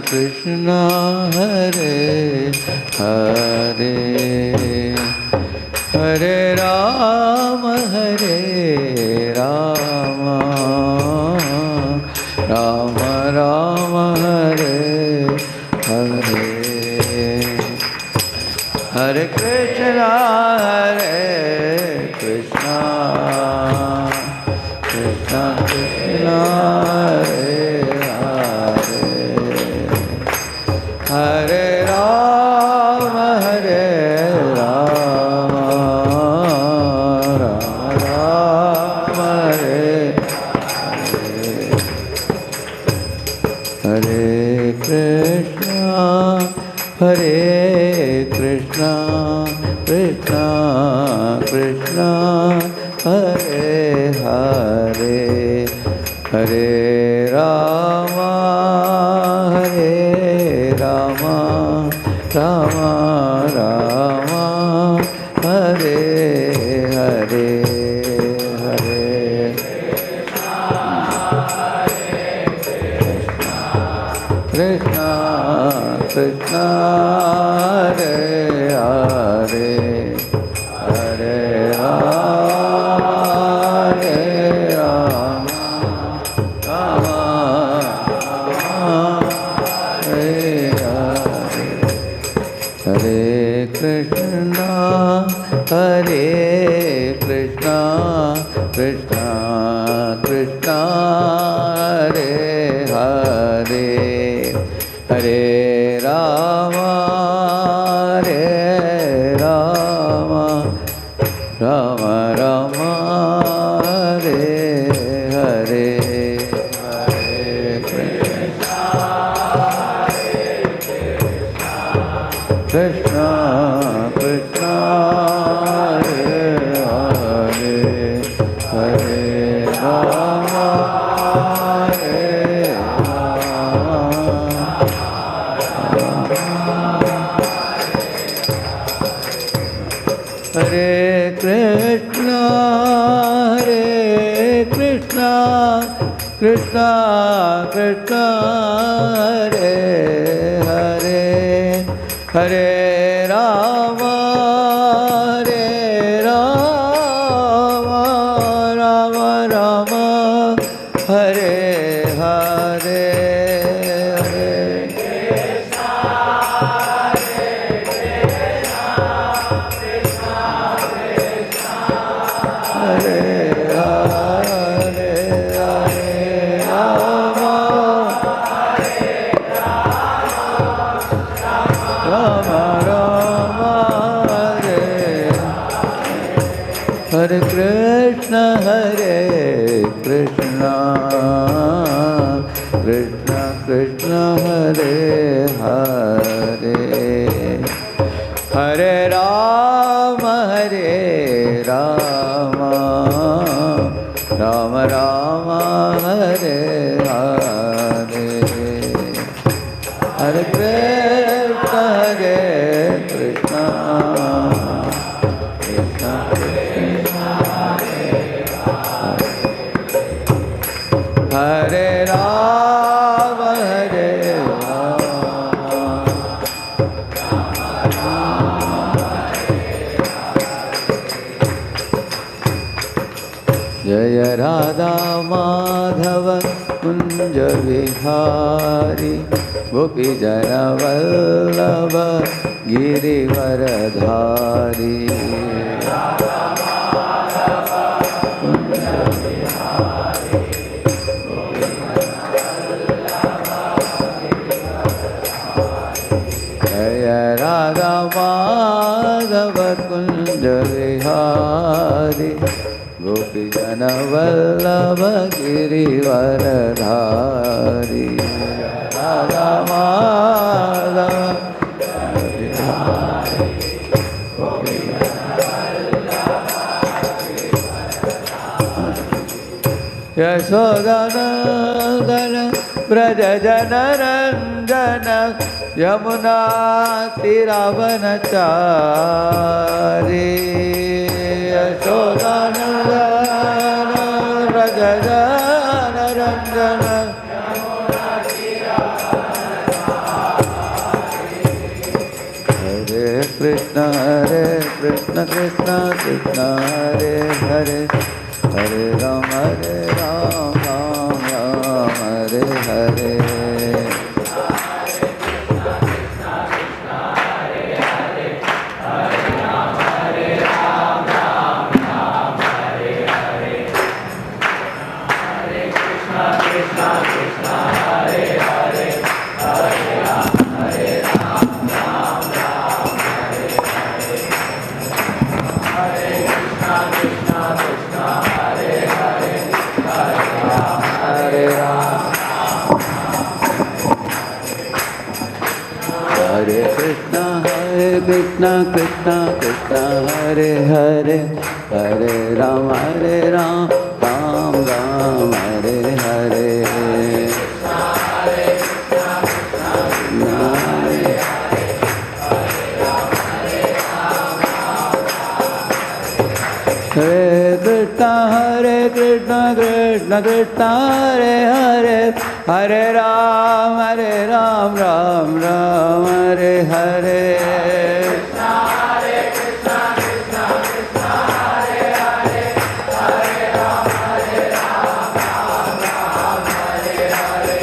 Krishna, Hare Hare, Hare Rama, Hare Rama, Rama Rama, Hare Hare, Hare Krishna, Hare Krishna, Krishna Krishna, Hare Rama, Hare Rama, Rama Rama, Hare Hare, Hare Krishna, Hare Krishna, Krishna Krishna, Hare Hare, Hare Rama, Hare Rama, Rama Rama, Hare Hare, Hare Krishna, Krishna, Hare Hare, Hare Rama, Hare Rama, Rama Hare Krishna, Hare Krishna, Krishna Krishna, Hare Hare, Hare Rama, Hare Rama, Rama Rama, Hare Hare, Hare Krishna, Krishna Krishna, Hare Hare, Hare Rama, Hare Rama, Hare Krishna, Hare Krishna, Krishna Krishna, Hare Hare, Hare Rama, Hare Rama, Rama Rama, Hare Hare, Hare Krishna, Hare Krishna, Krishna Krishna, Hare Hare, Hare Rama, Rama Rama, Hare Hare Krishna, Hare Krishna, Krishna Krishna, Hare Hare, Hare Rama, Hare Rama, Rama Rama, Hare Hare, Hare Krishna, Hare Krishna, Krishna Krishna, Hare Rama, Hare Rama, Jaya Radha Madhava Kunja Vihari, Gopi Jana Vallabha Girivaradhari, Jaya Radha Madhava Kunja Vihari, Gopi Jana Vallabha Girivaradhari, Radha Madhava Yashodanandana Braja Jana Ranjana Yamuna Tiravanachari, Yashodanandana Braja Jana Ranjana Krishna Krishna Krishna Hare Hare, Hare Ram Ram Ram Hare Hare. Hare Krishna Krishna Krishna Hare Hare, Hare Ram Ram Ram Hare Hare. Hare Krishna Krishna Krishna Hare Hare, Hare Ram Ram Ram Hare Hare.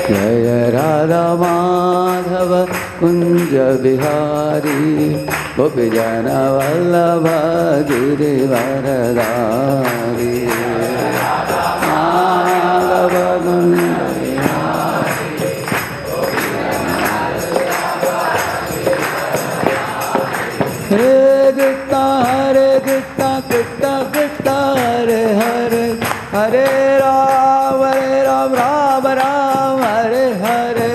Jaya Radha Madhava Kunja Bihari, Gopi Jana Vallabha Girivaradari. Madhava Kunja Bihari, Hare Krishna Krishna Krishna Hare Hare, Hare Ram Ram Ram Hare Hare.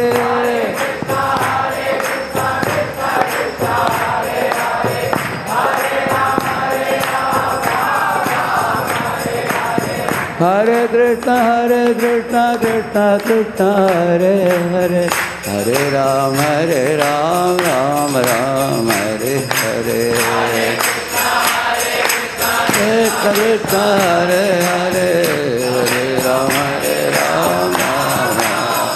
Hare Krishna Krishna Krishna Hare Hare, Hare Ram Ram Ram Hare Hare. Krishna Krishna Hare Hare, Hare Ram Ram Ram.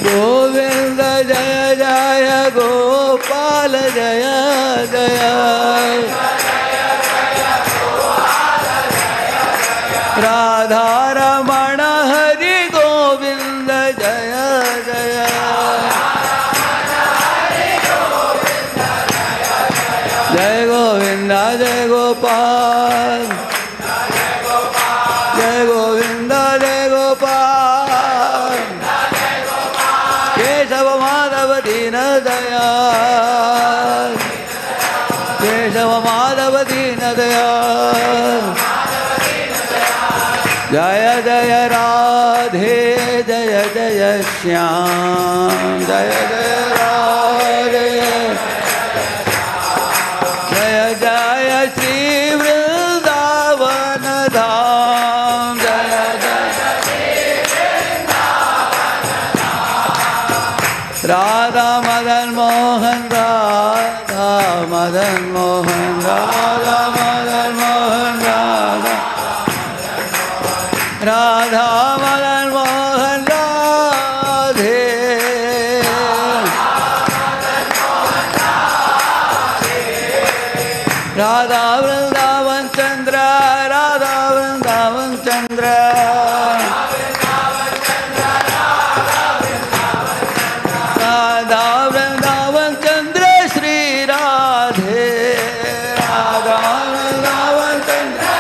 Govinda Jaya Jaya Gopal Jaya Jaya, Radha Ramana Hari Govinda Jaya Jaya. Jai Govinda Jai Gopal, Jai Govinda Jai Gopal, Keshava Madhava Dina Dayal, Keshava Madhava Dina Dayal. Jaya Jaya Radhe Jaya Jaya Shyam, Jaya Jaya Radhe, Jaya Jaya Shri Vrindavan Dham, Jaya Jaya Shri Vrindavan Dham. Radha Madan Mohan, Radha Madan Mohan, Radha Madan Mohan, Radha Radha Madan Mohan Radhe, Radha Vrindavan Chandra, Radha Vrindavan Chandra, Radha Vrindavan Chandra Shri Radhe, Radha Vrindavan Chandra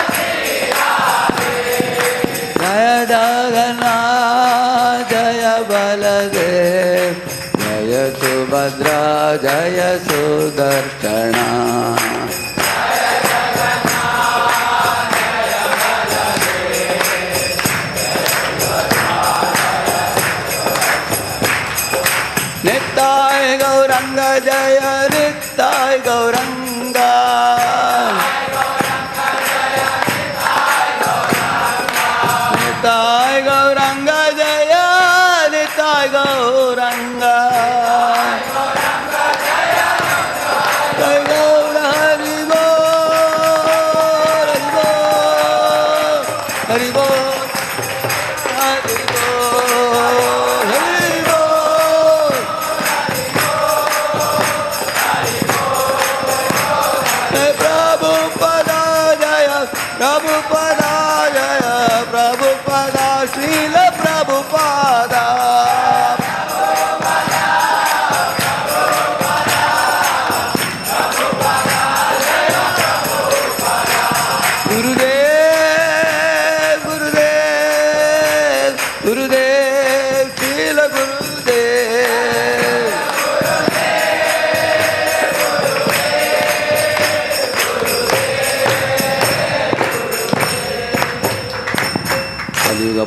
Jagannath Jaya Baladev, Jaya Subhadra Jaya Sudarshana. Nittai Gauranga Jaya Nittai Gauranga, Nittai Gauranga Jaya Nittai Gauranga, Jai Gaura Hari Bol, Hari Bol, Hari Bol, Hari Bol, Hari Bol,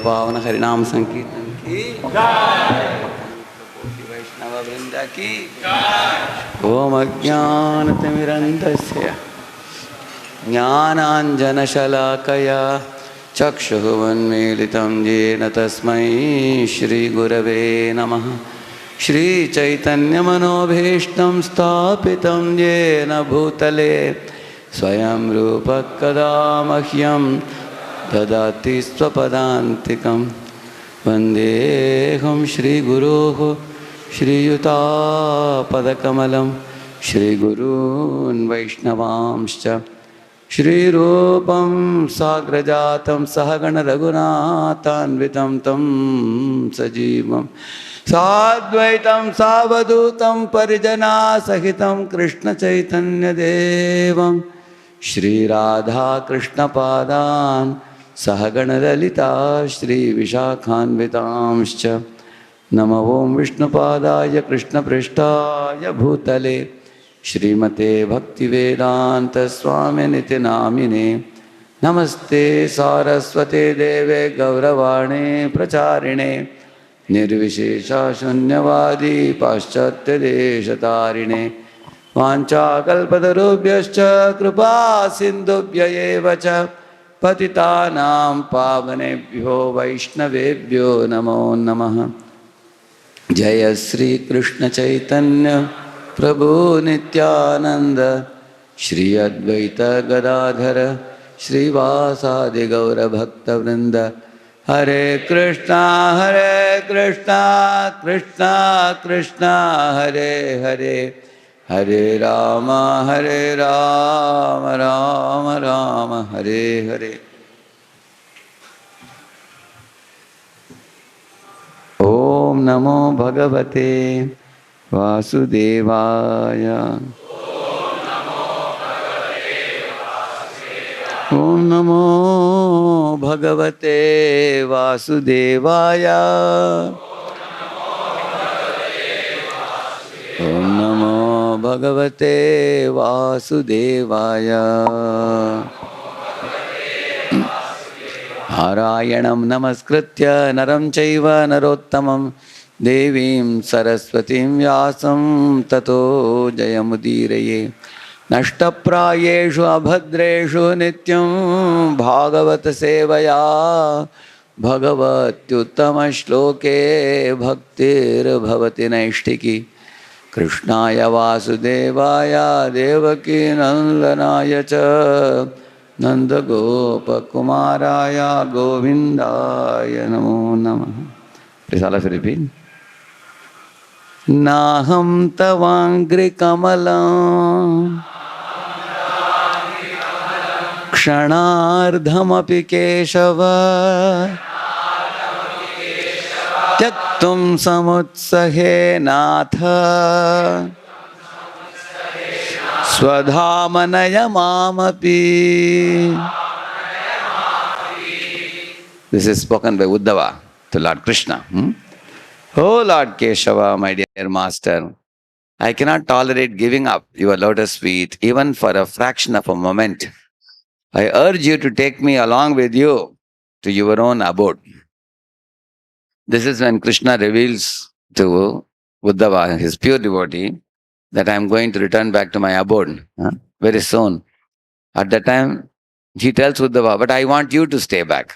पावन हरिनाम संकीर्तन की वैष्णव वृंद की ओम अज्ञानतिमिरन्धस्य ज्ञानाञ्जनशलाकया चक्षुरुन्मीलितं येन तस्मै श्रीगुरवे नमः। श्रीचैतन्यमनोभीष्टं स्थापितं येन भूतले स्वयं रूपः कदा मह्यं ददाति स्वपदान्तिकं। वन्देऽहं श्रीगुरोः श्रीयुतापदकमलं श्रीगुरून् वैष्णवांश्च श्रीरूपं साग्रजातं सहगण रघुनाथान्वितं तं सजीवं साद्वैतं सावधूतं परिजनासहितं कृष्णचैतन्यदेवं श्रीराधाकृष्णपादान् सहगण ललिता श्रीविशाखान्वितांश्च। नमो ओं विष्णुपादाय कृष्णपृष्ठाय भूतले श्रीमते भक्तिवेदांत स्वामिनिति नामिने। नमस्ते सारस्वते देवे गौरवाणे प्रचारिणे निर्विशेषा शून्यवादी पाश्चात्यदेशतारिणे। वाञ्छाकल्पतरुभ्यश्च कृपा सिन्धुभ्य एव च पतितानां पावनेभ्यो वैष्णवेभ्यो नमो नमः। जय श्री कृष्ण चैतन्य प्रभु नित्यानंद श्री अद्वैत गदाधर श्रीवासादि गौर भक्तवृंद। हरे कृष्णा कृष्णा कृष्णा हरे हरे हरे राम राम राम हरे हरे। ओम नमो भगवते वासुदेवाय। ओम नमो भगवते वासुदेवाय। ओम नमो भगवते वासुदेवाय। नारायणं नमस्कृत्य नरं चैव नरोत्तमं देवीं सरस्वतीं व्यासं ततो जयमुदीरये। नष्टप्रायेषु अभद्रेषु नित्यं भागवत सेवया भगवत्युत्तमश्लोके भक्तिर्भवति नैष्ठिकी। कृष्णाय वासुदेवाय देवकी नन्दनाय च नंदगोपकुमाराय गोविंदाय नमो नमः। Please all of you repeat. नाहं तवाङ्घ्रिकमलं क्षणार्धमपि केशव त्यक्तुं समुत्सहे नाथ स्वधामनय मामपि। This is spoken by Uddhava to Lord Krishna. Oh Lord Keshava, my dear master, I cannot tolerate giving up your lotus feet even for a fraction of a moment. I urge you to take me along with you to your own abode. This is when Krishna reveals to Uddhava, his pure devotee, that I am going to return back to my abode very soon. At that time, he tells Uddhava, but I want you to stay back.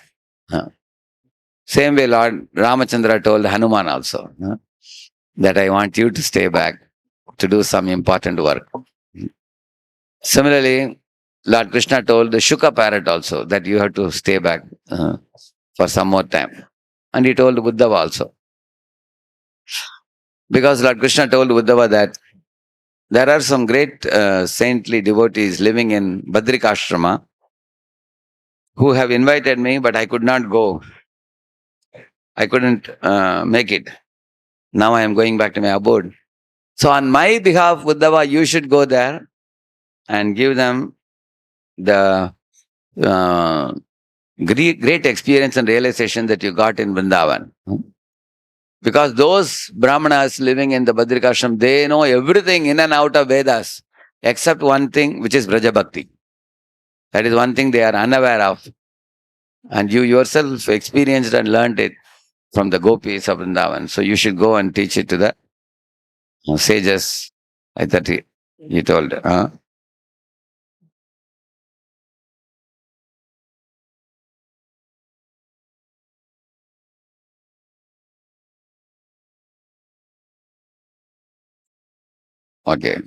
Same way Lord Ramachandra told Hanuman also, that I want you to stay back to do some important work. Similarly, Lord Krishna told the Shuka parrot also that you have to stay back for some more time. And he told Uddhava also. Because Lord Krishna told Uddhava that there are some great saintly devotees living in Badrikashrama who have invited me, but I could not go. I couldn't make it. Now I am going back to my abode. So on my behalf, Uddhava, you should go there and give them the great experience and realization that you got in Vrindavan. Because those Brahmanas living in the Badrikashram, they know everything in and out of Vedas, except one thing, which is Braja Bhakti. That is one thing they are unaware of. And you yourself experienced and learned it from the gopis of Vrindavan. So you should go and teach it to the sages. I thought he told. Okay.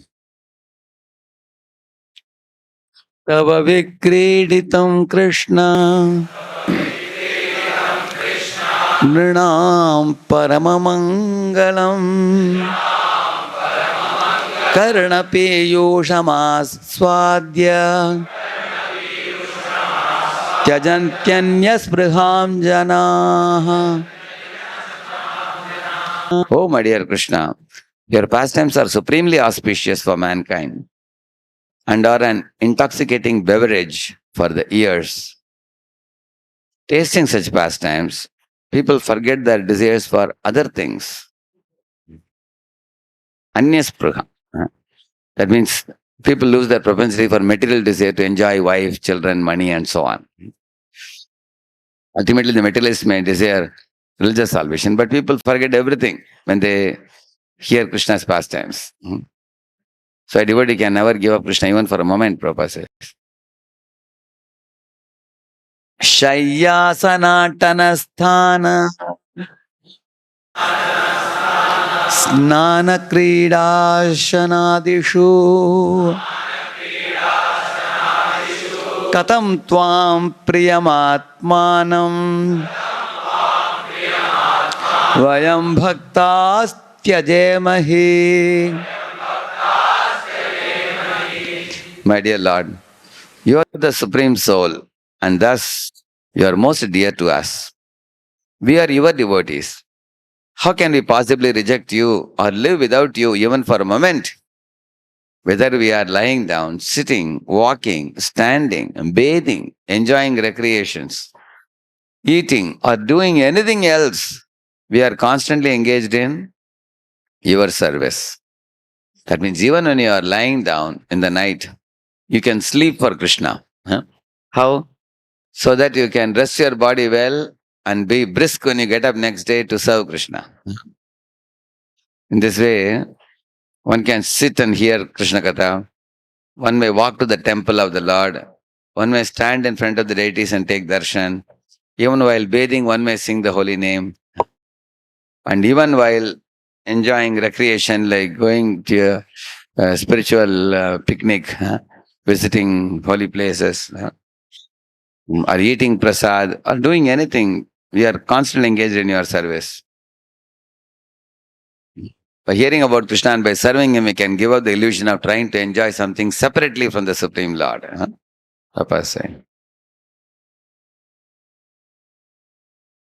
Tava vikriditam Krishna nrinam paramamangalam karnapeyushamaswadya tyajantyanyaspriham janaha. Oh, my dear Krishna, your pastimes are supremely auspicious for mankind and are an intoxicating beverage for the ears. Tasting such pastimes, people forget their desires for other things. Anyaspraha. That means people lose their propensity for material desire to enjoy wife, children, money, and so on. Ultimately, the materialist may desire religious salvation, but people forget everything when they hear Krishna's pastimes. So a devotee can never give up Krishna even for a moment, Prabhupada says. Shayyasanattanasthana Snana Kridashanadishu Katam Tvam Priyamatmanam Vayam Bhaktas Tyajemahi. My dear Lord, you are the Supreme Soul, and thus you are most dear to us. We are your devotees. How can we possibly reject you or live without you even for a moment? Whether we are lying down, sitting, walking, standing, bathing, enjoying recreations, eating, or doing anything else, we are constantly engaged in your service. That means even when you are lying down in the night, you can sleep for Krishna. How? So that you can rest your body well and be brisk when you get up next day to serve Krishna. In this way, one can sit and hear Krishna Katha. One may walk to the temple of the Lord. One may stand in front of the deities and take darshan. Even while bathing, one may sing the holy name. And even while enjoying recreation, like going to a spiritual picnic, visiting holy places, or eating prasad, or doing anything, we are constantly engaged in your service. By hearing about Krishna and by serving him, we can give up the illusion of trying to enjoy something separately from the Supreme Lord. Papa is saying.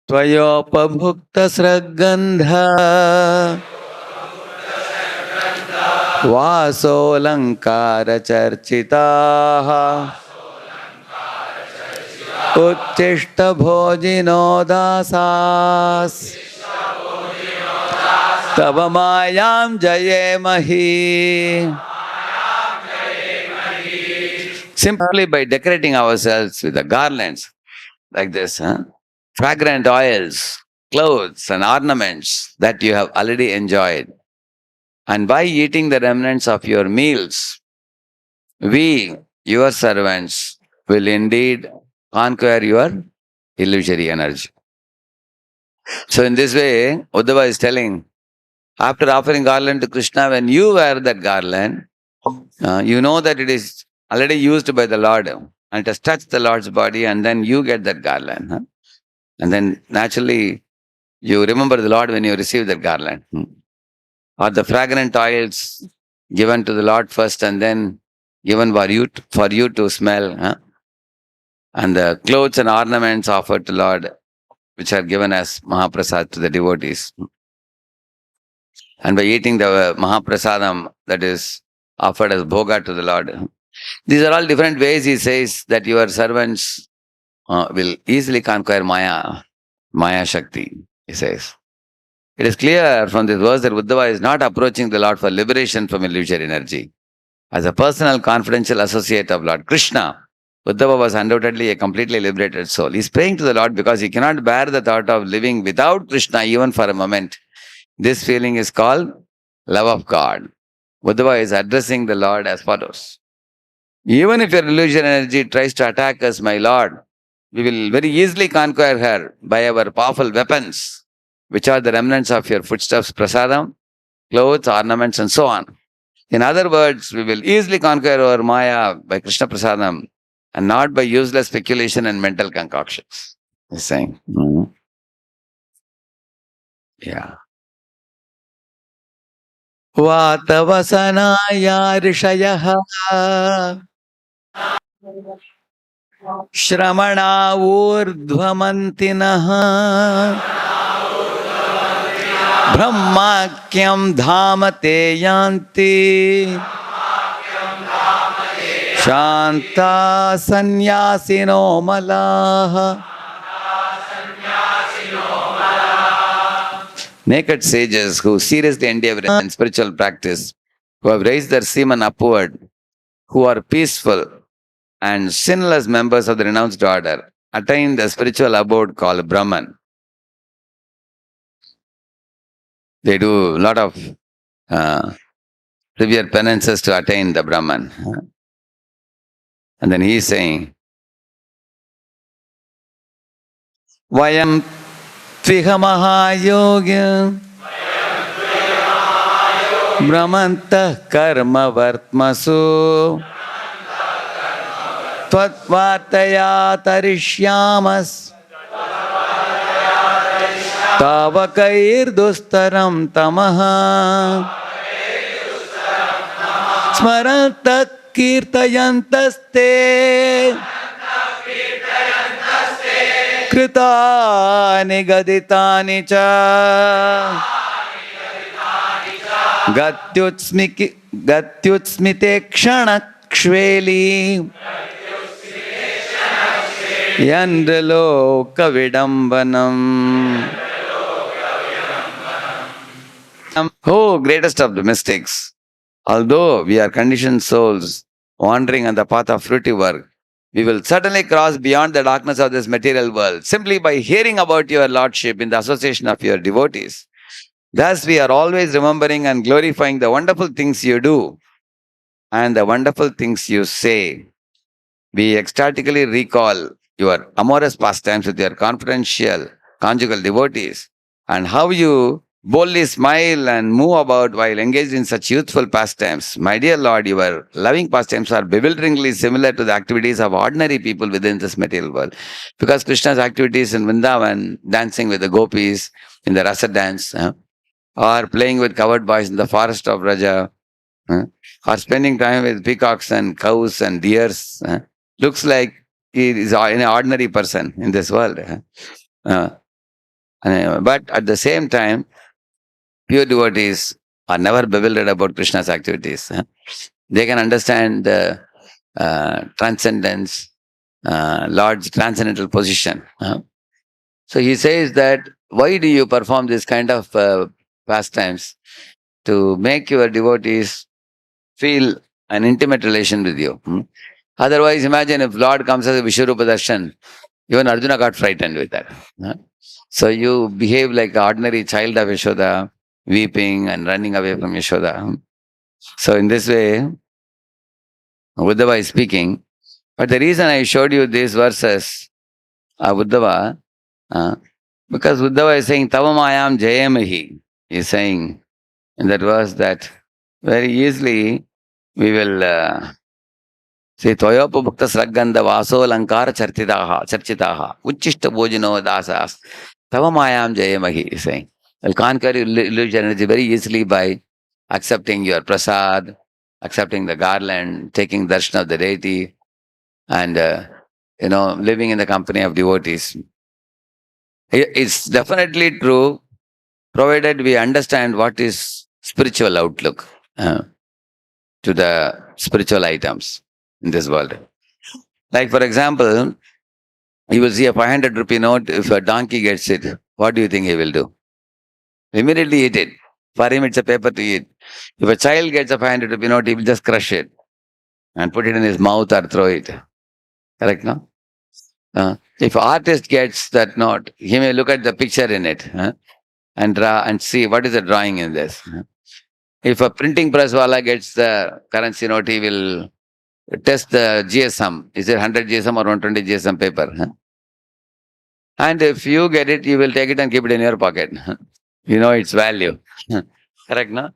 Tvayopabhukta sragandha Vasolankara charchitaha Uttishta bhojino dasas Tava mayam jayemahi. Simply by decorating ourselves with the garlands like this, fragrant oils, clothes and ornaments that you have already enjoyed, and by eating the remnants of your meals, we, your servants, will indeed conquer your illusory energy. So in this way, Uddhava is telling, after offering garland to Krishna, when you wear that garland, you know that it is already used by the Lord and it has touched the Lord's body, and then you get that garland. And then naturally, you remember the Lord when you receive that garland. Or the fragrant oils given to the Lord first and then given for you to smell. And the clothes and ornaments offered to Lord, which are given as Mahaprasad to the devotees. And by eating the Mahaprasadam that is offered as bhoga to the Lord. These are all different ways, he says, that your servants will easily conquer Maya Shakti, he says. It is clear from this verse that Uddhava is not approaching the Lord for liberation from illusory energy. As a personal confidential associate of Lord Krishna, Uddhava was undoubtedly a completely liberated soul. He's praying to the Lord because he cannot bear the thought of living without Krishna even for a moment. This feeling is called love of God. Uddhava is addressing the Lord as follows. Even if your illusion energy tries to attack us, my Lord, we will very easily conquer her by our powerful weapons, which are the remnants of your footsteps, prasadam, clothes, ornaments, and so on. In other words, we will easily conquer our Maya by Krishna Prasadam and not by useless speculation and mental concoctions. He's saying. Yeah. Vatavasanaya rishayah Shramana urdhvamantinah Brahmakyam dhamate yanti Shanta sanyasino malaha. Naked sages who seriously endeavor in spiritual practice, who have raised their semen upward, who are peaceful and sinless members of the renounced order, attain the spiritual abode called Brahman. They do a lot of severe penances to attain the Brahman. And then he is saying, Vayam tviha mahayogya Brahmantah karma vartmasu Tvatvartaya tarishyamas Tavakair dustaram tamaha Smarantak kirtayantaste Kritani gaditani cha Gatyutsmite kshanakshveli Yandraloka vidambanam. Oh, greatest of the mystics. Although we are conditioned souls wandering on the path of fruitive work, we will certainly cross beyond the darkness of this material world simply by hearing about your Lordship in the association of your devotees. Thus, we are always remembering and glorifying the wonderful things you do and the wonderful things you say. We ecstatically recall your amorous pastimes with your confidential conjugal devotees and how you boldly smile and move about while engaged in such youthful pastimes. My dear Lord, your loving pastimes are bewilderingly similar to the activities of ordinary people within this material world. Because Krishna's activities in Vrindavan, dancing with the gopis in the rasa dance, or playing with covered boys in the forest of Raja, or spending time with peacocks and cows and deers, looks like he is an ordinary person in this world. But at the same time, pure devotees are never bewildered about Krishna's activities. They can understand the transcendence, Lord's transcendental position. So he says that, why do you perform this kind of pastimes? To make your devotees feel an intimate relation with you. Otherwise, imagine if Lord comes as a Vishwarupa Darshan, even Arjuna got frightened with that. So you behave like an ordinary child of Yashoda, weeping and running away from Yashoda. So in this way, Uddhava is speaking. But the reason I showed you these verses, Uddhava, because Uddhava is saying, Tavamayam Jayamahi. He is saying in that verse that very easily we will say, Toyopabhukta Sragganda Vaso Lankara Charchitaha Uchishta Bojino Dasas Tavamayam Jayamahi, he is saying. Will conquer your illusion energy very easily by accepting your prasad, accepting the garland, taking darshan of the deity, and living in the company of devotees. It's definitely true, provided we understand what is spiritual outlook to the spiritual items in this world. Like for example, you will see a 500 rupee note. If a donkey gets it, what do you think he will do? Immediately eat it. For him, it's a paper to eat. If a child gets a 500 rupee note, he will just crush it and put it in his mouth or throw it. Correct, no? If artist gets that note, he may look at the picture in it and draw and see what is the drawing in this. If a printing press wala gets the currency note, he will test the GSM. Is it 100 GSM or 120 GSM paper? And if you get it, you will take it and keep it in your pocket. You know its value. Correct, no?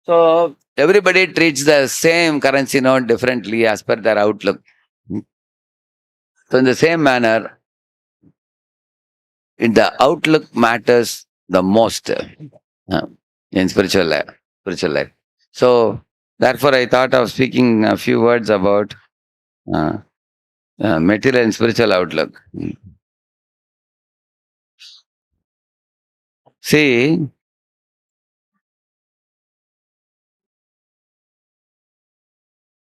So everybody treats the same currency note differently as per their outlook. So in the same manner, the outlook matters the most in spiritual life. Spiritual life. So therefore, I thought of speaking a few words about uh, material and spiritual outlook. See,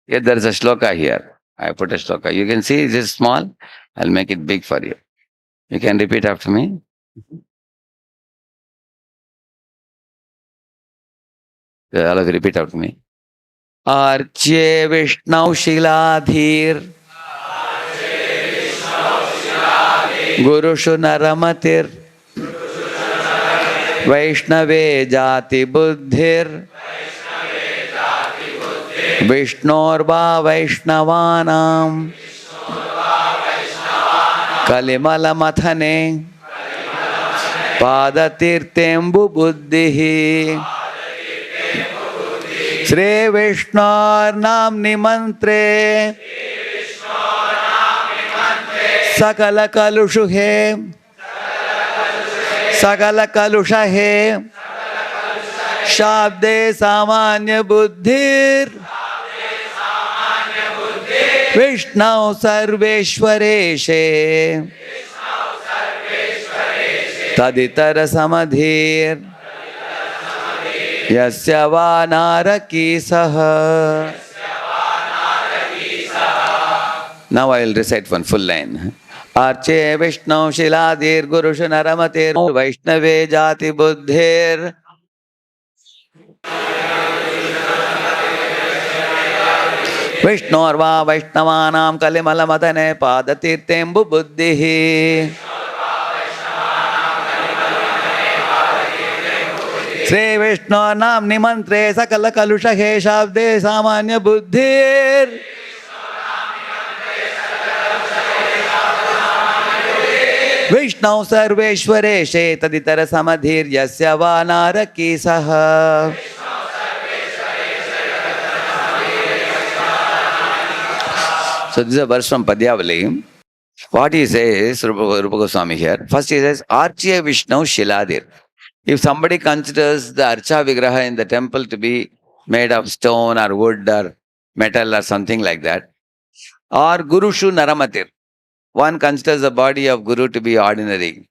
here there is a shloka here. I put a shloka. You can see this is small. I'll make it big for you. You can repeat after me. All of you repeat after me. Arche Vishnu Shiladhir Gurushu Naramatir Vaishnave Jati Buddhir Vishnurva Vaishnavanam Kalimala Mathane Padatirtembu Buddhihi Shri Vishnurnam Nimantre Sakala Kalushu He Sakala Kalusha He Shabde Samanya Buddhir Vishnu Sarveshwareshe Taditara Samadhir Yasya Vanaraki Saha. Now I will recite one full line. Arche Vishnu Shiladir Gurushu Naramatir Vaishnave Jati Buddhir Vishnurva Vaishnavanam Kalimala Madane Padatirtembu Buddhihi Shri Vishnu Nam Nimantre Sakala Kalusha He Shabde Samanya Buddhir Vishnu Sarveshwareshe Taditara Samadhir Yasya Vanaraki Saha. So this is a verse from Padyavali. What he says, Rupa Goswami here, first he says, Archya Vishnu Shiladir. If somebody considers the Archa Vigraha in the temple to be made of stone or wood or metal or something like that, or Gurushu Naramatir, one considers the body of Guru to be ordinary.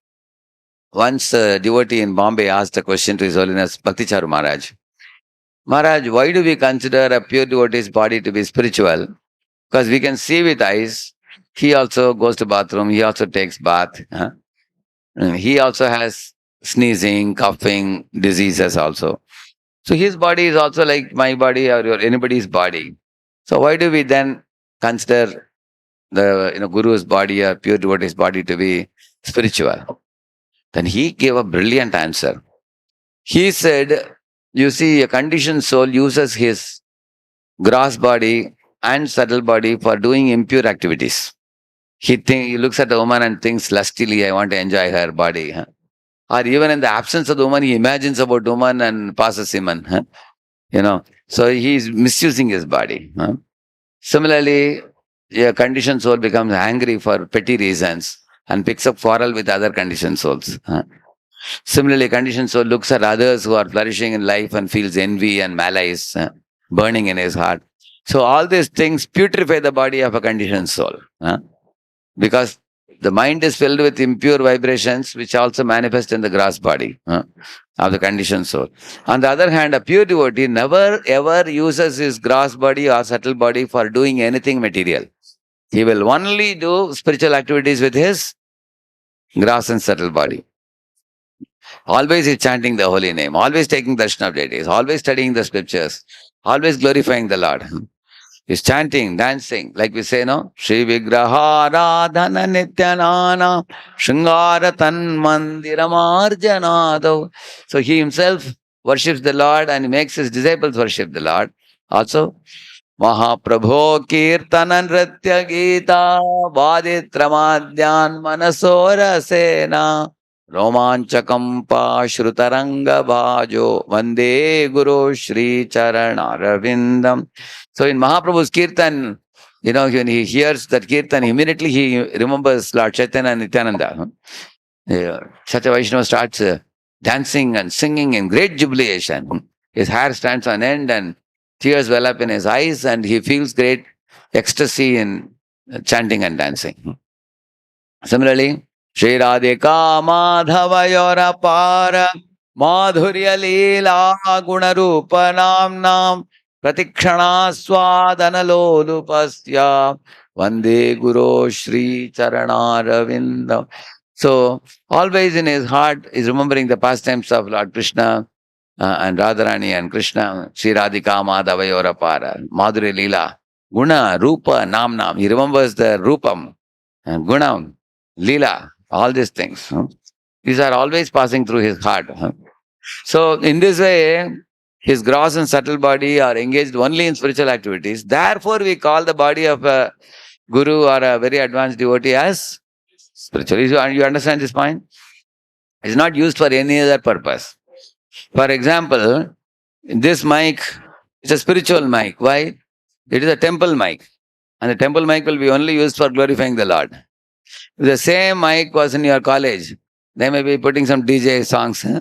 Once a devotee in Bombay asked a question to His Holiness Bhakticharu Maharaj. Maharaj, why do we consider a pure devotee's body to be spiritual? Because we can see with eyes, he also goes to bathroom, he also takes bath. He also has sneezing, coughing, diseases also. So his body is also like my body or anybody's body. So why do we then consider the Guru's body or pure devotee's body to be spiritual? Then he gave a brilliant answer. He said, you see, a conditioned soul uses his gross body and subtle body for doing impure activities. He looks at a woman and thinks lustily, I want to enjoy her body. Or even in the absence of the woman, he imagines about woman and passes semen. So he is misusing his body. Similarly, a conditioned soul becomes angry for petty reasons and picks up quarrel with other conditioned souls. Similarly, conditioned soul looks at others who are flourishing in life and feels envy and malice burning in his heart. So all these things putrefy the body of a conditioned soul. Because the mind is filled with impure vibrations which also manifest in the gross body of the conditioned soul. On the other hand, a pure devotee never ever uses his gross body or subtle body for doing anything material. He will only do spiritual activities with his gross and subtle body. Always is chanting the holy name, always taking darshan of deities, always studying the scriptures, always glorifying the Lord. He's chanting, dancing, like we say, no? Shri Vigraha Radhana Nityanana Shringara Tan Mandiramarjanado. So he himself worships the Lord and he makes his disciples worship the Lord. Also, Mahaprabho Kirtana Nritya Gita Vaditramadhyan Manasora Sena Romanchakampa Shrutaranga Bhajo Vande Guru Shri Charanarvindam. So in Mahaprabhu's Kirtan, when he hears that Kirtan, immediately he remembers Lord Chaitanya and Nityananda. Such a Vaishnava starts dancing and singing in great jubilation. His hair stands on end and tears well up in his eyes, and he feels great ecstasy in chanting and dancing. Similarly, Shri Radhika Madhavayora Para Madhurya Leela Gunarupa Nam Pratikshana Swadana Lolupasya Vande Guru Shri Charanaravinda. So, always in his heart is remembering the pastimes of Lord Krishna and Radharani and Krishna, Shri Radhika Madhavayora Para, Madhurya Leela, Guna, Rupa, Nam. He remembers the Rupam, Gunam, Leela, all these things. These are always passing through his heart. So, in this way, his gross and subtle body are engaged only in spiritual activities. Therefore, we call the body of a guru or a very advanced devotee as spiritual. You understand this point? It's not used for any other purpose. For example, this mic is a spiritual mic. Why? It is a temple mic. And the temple mic will be only used for glorifying the Lord. If the same mic was in your college, they may be putting some DJ songs. Huh?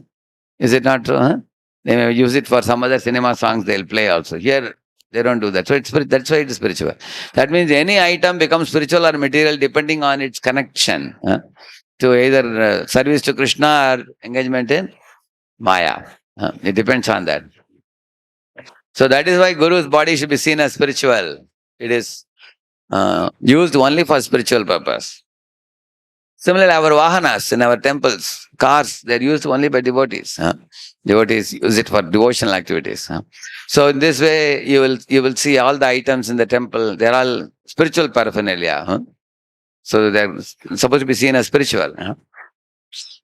Is it not true? Huh? They may use it for some other cinema songs they'll play also. Here, they don't do that. So that's why it is spiritual. That means any item becomes spiritual or material depending on its connection to either service to Krishna or engagement in Maya. It depends on that. So that is why Guru's body should be seen as spiritual. It is used only for spiritual purpose. Similarly, our vahanas in our temples, cars, they're used only by devotees. Devotees use it for devotional activities. So in this way, you will see all the items in the temple, they're all spiritual paraphernalia. So they're supposed to be seen as spiritual.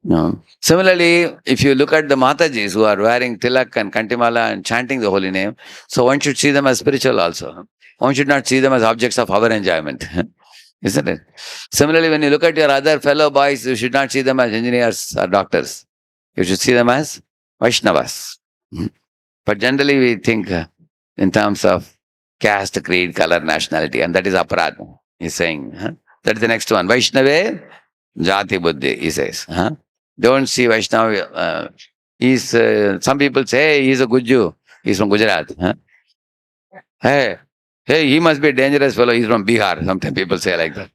No. Similarly, if you look at the Matajis who are wearing tilak and kantimala and chanting the holy name, so one should see them as spiritual also. One should not see them as objects of our enjoyment. Isn't it? Similarly, when you look at your other fellow boys, you should not see them as engineers or doctors. You should see them as Vaishnavas. But generally, we think in terms of caste, creed, color, nationality, and that is aparad. He's saying. That is the next one. Vaishnave Jati Buddhi, he says. Don't see Vaishnava. Some people say, hey, he's a Guju. He's from Gujarat. Hey, he must be a dangerous fellow. He's from Bihar. Sometimes people say like that.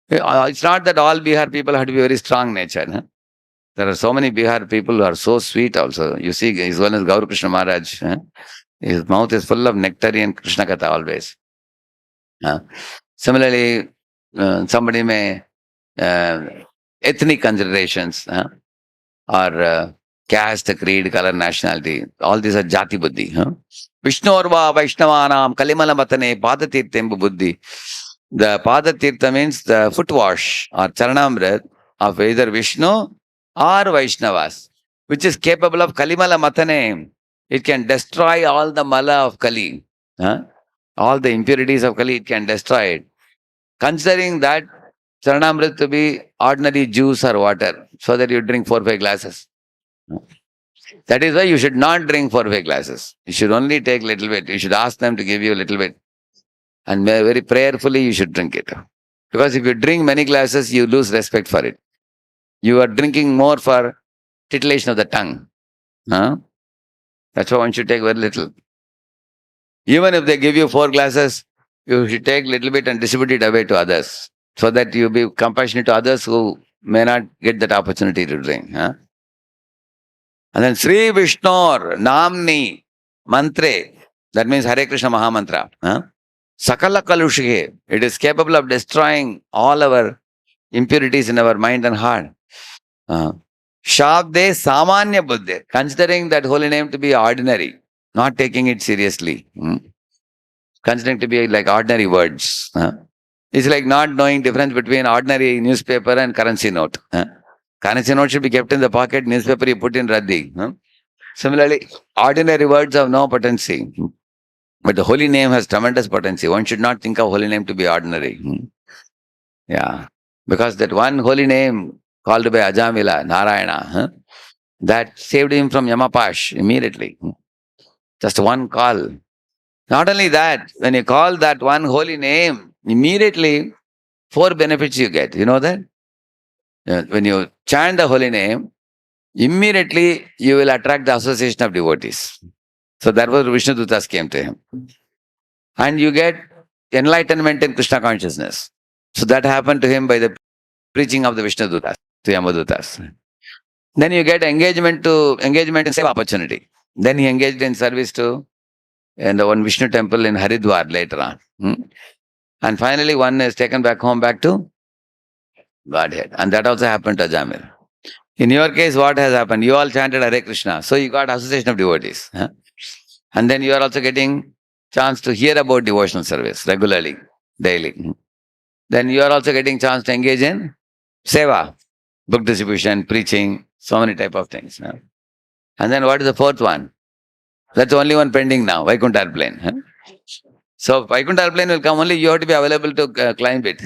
It's not that all Bihar people have to be very strong nature. There are so many Bihar people who are so sweet also. You see, his one is Gaur Krishna Maharaj. His mouth is full of nectarian Krishna Katha always. Similarly, somebody may ethnic considerations or caste, creed, color, nationality. All these are Jati Buddhi. Vishnorva Vaishnavanam Kalimala Matane Padatirthembu Buddhi. The Padatirtha means the foot wash or Charanamrit of either Vishnu or Vaishnavas, which is capable of Kalimala Matane. It can destroy all the mala of Kali. All the impurities of Kali, it can destroy it. Considering that Charanamrit to be ordinary juice or water, so that you drink 4 or 5 glasses. That is why you should not drink 4 or 5 glasses. You should only take little bit. You should ask them to give you a little bit. And very prayerfully you should drink it. Because if you drink many glasses, you lose respect for it. You are drinking more for titillation of the tongue. That's why one should take very little. Even if they give you 4 glasses, you should take little bit and distribute it away to others, so that you be compassionate to others who may not get that opportunity to drink. And then Sri Vishnor Namni Mantre, that means Hare Krishna Mahamantra. Sakala Kalushike, it is capable of destroying all our impurities in our mind and heart. Shabde Samanya Buddhe, considering that holy name to be ordinary, not taking it seriously. considering to be like ordinary words. It's like not knowing difference between ordinary newspaper and currency note. Currency note should be kept in the pocket, newspaper you put in raddi. Similarly, ordinary words have no potency. But the holy name has tremendous potency. One should not think of holy name to be ordinary. Yeah. Because that one holy name called by Ajamila, Narayana, that saved him from Yamapash immediately. Just one call. Not only that, when you call that one holy name, immediately 4 benefits you get. You know that? When you chant the holy name, immediately you will attract the association of devotees. So that was Vishnu Dutas came to him. And you get enlightenment in Krishna consciousness. So that happened to him by the preaching of the Vishnu Dutas to Yamadutas. Then you get engagement in save opportunity. Then he engaged in service to the one Vishnu temple in Haridwar later on. And finally one is taken back home back to Godhead. And that also happened to Jamil. In your case, what has happened? You all chanted Hare Krishna. So you got association of devotees. And then you are also getting chance to hear about devotional service regularly, daily. Then you are also getting chance to engage in seva, book distribution, preaching, so many type of things. And then what is the 4th one? That's the only one pending now, Vaikuntha airplane. So Vaikuntha airplane will come, only you have to be available to climb it.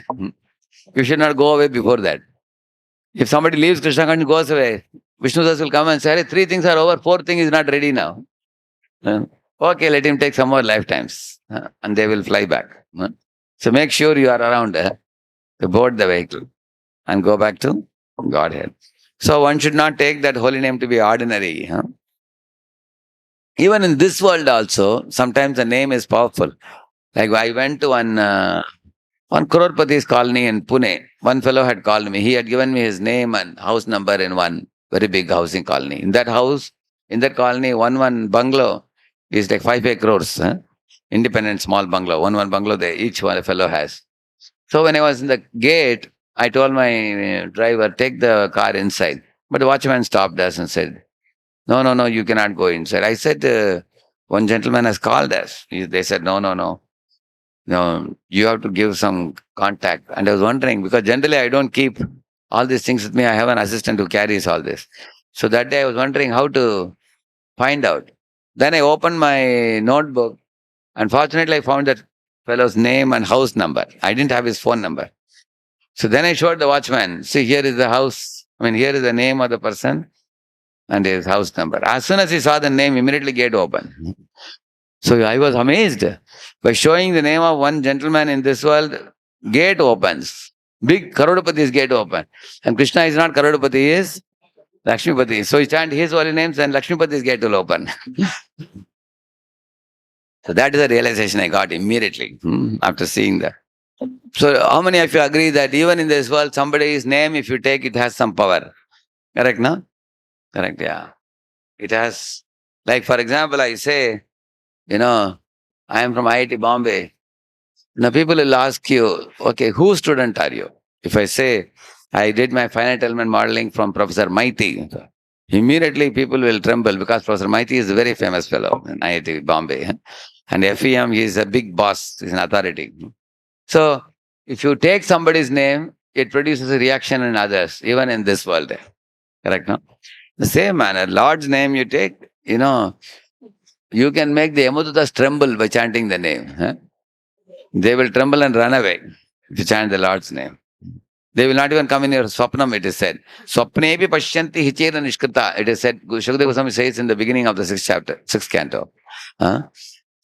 You should not go away before that. If somebody leaves Krishna consciousness, goes away, Vishnu Das will come and say, 3 things are over, 4th thing is not ready now. Okay, let him take some more lifetimes. And they will fly back. So make sure you are around to board the vehicle and go back to Godhead. So one should not take that holy name to be ordinary. Even in this world also, sometimes the name is powerful. Like I went to one Crorepati's colony in Pune. One fellow had called me. He had given me his name and house number in one very big housing colony. In that house, in that colony, one bungalow is like 5 crores. Independent small bungalow. One bungalow there, each one fellow has. So when I was in the gate, I told my driver, take the car inside. But the watchman stopped us and said, no, you cannot go inside. I said, one gentleman has called us. They said, no, you have to give some contact. And I was wondering, because generally I don't keep all these things with me. I have an assistant who carries all this. So that day I was wondering how to find out. Then I opened my notebook. Unfortunately, I found that fellow's name and house number. I didn't have his phone number. So then I showed the watchman, see, here is the house. Here is the name of the person and his house number. As soon as he saw the name, immediately gate open. So I was amazed. By showing the name of one gentleman in this world, gate opens. Big Karodapati's gate open. And Krishna is not Karodapati, he is Lakshmipati. So he chant his holy names and Lakshmipati's gate will open. So that is the realization I got immediately after seeing that. So how many of you agree that even in this world, somebody's name, if you take, it has some power? Correct, no? Correct, yeah. It has, like for example, I say, I am from IIT Bombay. Now people will ask you, okay, whose student are you? If I say, I did my finite element modeling from Professor Maiti, immediately people will tremble because Professor Maiti is a very famous fellow in IIT Bombay. And FEM, he is a big boss, he is an authority. So, if you take somebody's name, it produces a reaction in others, even in this world. Correct, no? The same manner, Lord's name you take, you can make the Yamadutas tremble by chanting the name. They will tremble and run away if you chant the Lord's name. They will not even come in your swapnam, it is said. Swapnepi pashyanti hichera nishkrita. It is said, Shukadeva Goswami says in the beginning of the 6th chapter, 6th canto.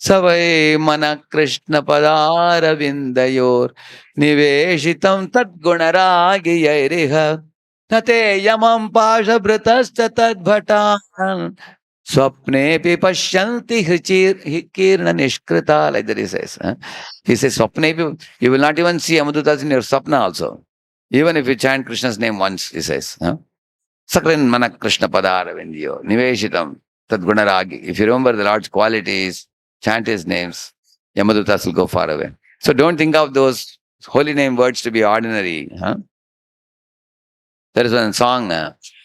Savai mana Krishna padara vindayor niveshitam tat gunaragi yairiha tate yamam pasha bhritasta tad bhatan swapnepi pashyanti hikirna nishkrita. Like that he says. He says, swapnepi, you will not even see Amadutas in your swapna also. Even if you chant Krishna's name once, he says. Sakrin mana Krishna padara vindayor niveshitam tad gunaragi. If you remember the Lord's qualities, chant his names, Yamadutas will go far away. So don't think of those holy name words to be ordinary. There is one song,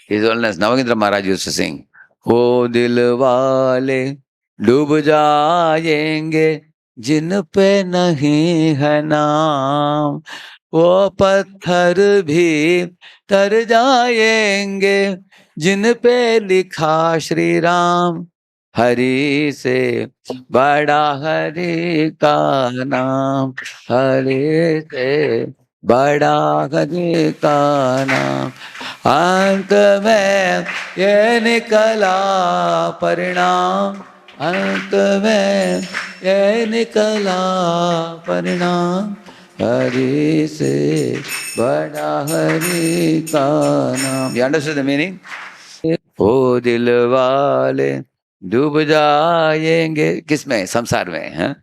His Holiness Navagendra Maharaj used to sing. O dil wale dub jayenge जिन पे नहीं है नाम, वो पत्थर भी तर जाएंगे, जिन पे लिखा श्री राम। हरि से बड़ा हरि का नाम, हरि से बड़ा हरि का नाम। अंत में ये निकला परिणाम, अंत में ये निकला परिणाम, हरि से बड़ा हरि का नाम। You understood the meaning? ओ दिल वाले डूब जाएंगे किसमें? संसार में, है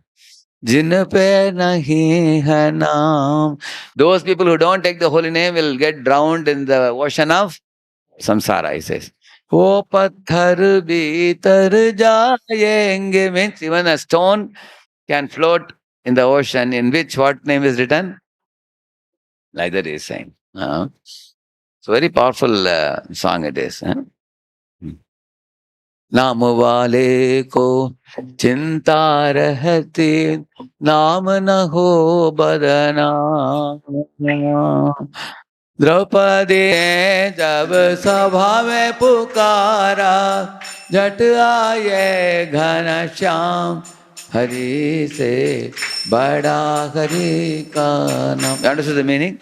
जिन पे नहीं है नाम. Those people who don't take the holy name will get drowned in the ocean of samsara, he says. वो पत्थर भी तर जाएंगे means even a stone can float in the ocean in which what name is written? Like that he is saying. So very powerful song it is. नाम वाले को चिंता रहती, नाम न हो बदनाम. द्रौपदी ने जब सभा में पुकारा, झट आए घनश्याम, हरि से बड़ा हरि का नाम. Understood the meaning?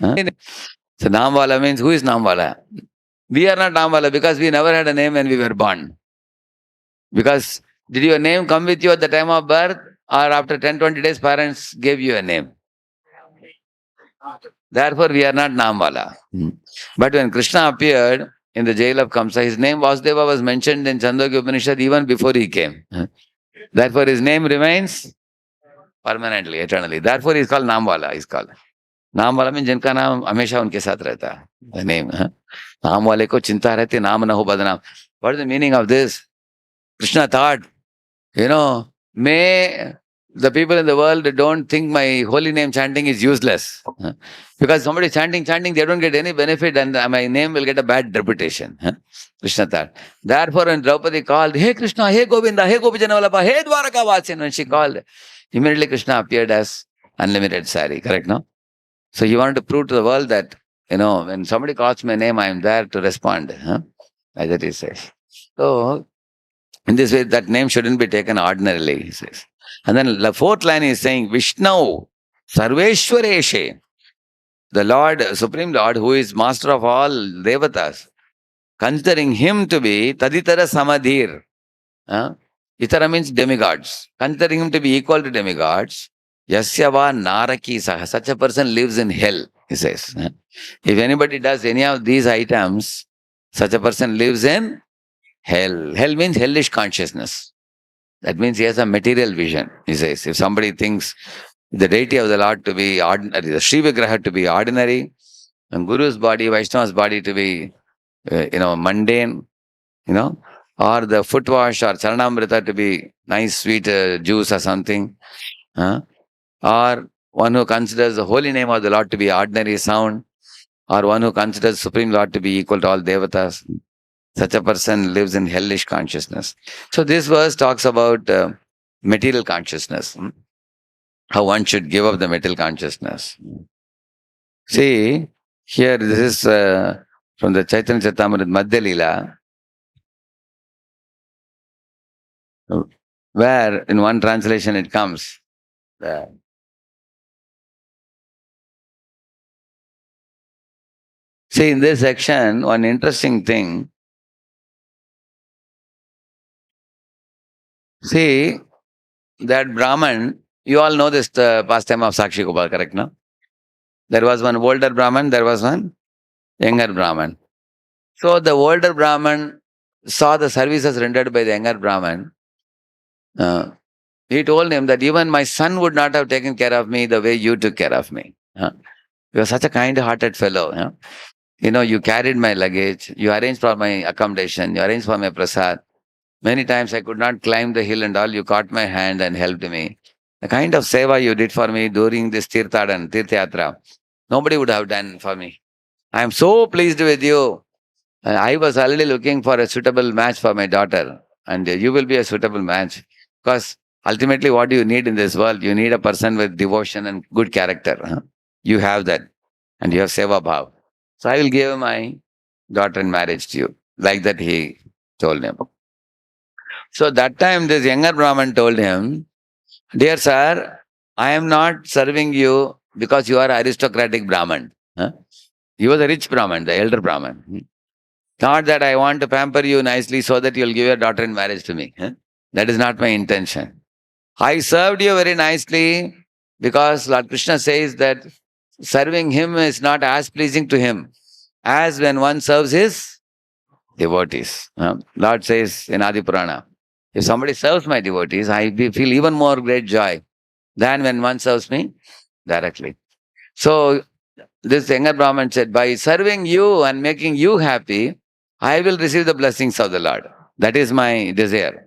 So Namwala means, who is Namwala? We are not Namwala because we never had a name when we were born. Because did your name come with you at the time of birth, or after 10-20 days parents gave you a name? Therefore we are not Namwala. But when Krishna appeared in the jail of Kamsa, his name Vasudeva was mentioned in Chandogya Upanishad even before he came. Therefore his name remains permanently, eternally. Therefore he is called Namwala. He is called. नाम वाला में जिनका नाम हमेशा उनके साथ रहता है. नेम, नाम वाले को चिंता रहती, नाम न हो बदनाम. What is the meaning of this? Krishna thought, may the people in the world don't think my holy name chanting is useless. Because somebody chanting, they don't get any benefit and my name will get a bad reputation. Krishna thought. Therefore when Draupadi called, Hey Krishna, Hey Govinda, Hey Gopijanavallabha, Hey Dwaraka, when she called, immediately Krishna appeared as unlimited sari. Correct, no? So he wanted to prove to the world that, when somebody calls my name, I am there to respond. Like that he says. So, in this way, that name shouldn't be taken ordinarily, he says. And then the fourth line is saying, Vishnu Sarveshwareshe, the Lord, Supreme Lord, who is master of all devatas, considering him to be Taditara Samadhir. Itara means demigods. Considering him to be equal to demigods, Yasyava Naraki Saha, such a person lives in hell, he says. If anybody does any of these items, such a person lives in hell. Hell means hellish consciousness. That means he has a material vision, he says. If somebody thinks the deity of the Lord to be ordinary, the Sri Vigraha to be ordinary, and Guru's body, Vaishnava's body to be, mundane, or the foot wash or Charanamrita to be nice, sweet juice or something, or one who considers the holy name of the Lord to be ordinary sound, or one who considers Supreme Lord to be equal to all devatas, such a person lives in hellish consciousness. So this verse talks about material consciousness, how one should give up the material consciousness. See, here this is from the Chaitanya Charitamrita Madhya Leela, where in one translation it comes, see, in this section, one interesting thing, see, that Brahman, you all know this pastime of Sakshi Gopal, correct, no? There was one older Brahman, there was one younger Brahman. So the older Brahman saw the services rendered by the younger Brahman. He told him that even my son would not have taken care of me the way you took care of me. You are such a kind-hearted fellow. You carried my luggage, you arranged for my accommodation, you arranged for my prasad. Many times I could not climb the hill and all, you caught my hand and helped me. The kind of seva you did for me during this Tirthayatra, nobody would have done for me. I am so pleased with you. I was already looking for a suitable match for my daughter, and you will be a suitable match because Ultimately, what do you need in this world? You need a person with devotion and good character. You have that, and you have seva bhav. So I will give my daughter in marriage to you. Like that he told him. So that time this younger Brahman told him, dear sir, I am not serving you because you are aristocratic Brahman. He was a rich Brahman, the elder Brahman. Not that I want to pamper you nicely so that you'll give your daughter in marriage to me. That is not my intention. I served you very nicely because Lord Krishna says that serving him is not as pleasing to him as when one serves his devotees. Lord says in Adi Purana, if somebody serves my devotees, I feel even more great joy than when one serves me directly. So this younger Brahman said, by serving you and making you happy, I will receive the blessings of the Lord. That is my desire.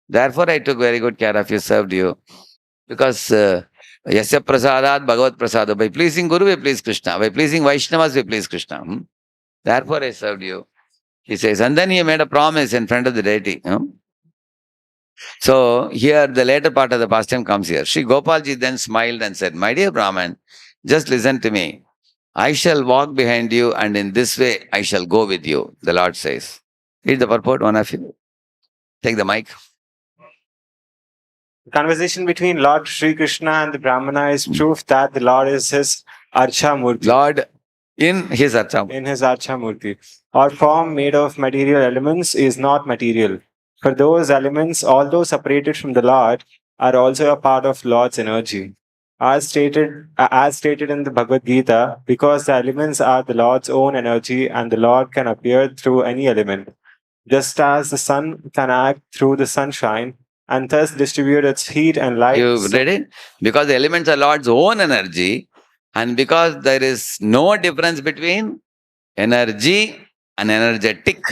Therefore, I took very good care of you, served you. Because Yasya Prasadat Bhagavat Prasada. By pleasing Guru, we please Krishna. By pleasing Vaishnavas, we please Krishna. Therefore, I served you. He says, and then he made a promise in front of the deity. So here the later part of the pastime comes here. Sri Gopalji then smiled and said, my dear Brahman, just listen to me. I shall walk behind you and in this way I shall go with you, the Lord says. Read the purport, one of you. Take the mic. The conversation between Lord Sri Krishna and the Brahmana is proof that the Lord is his Archa Murti. Lord in his Archa. In his Archa Murti. Our form made of material elements is not material. For those elements, although separated from the Lord, are also a part of Lord's energy. As stated in the Bhagavad Gita, because the elements are the Lord's own energy and the Lord can appear through any element. Just as the sun can act through the sunshine and thus distribute its heat and light. You read it? Because the elements are Lord's own energy and because there is no difference between energy and energetic,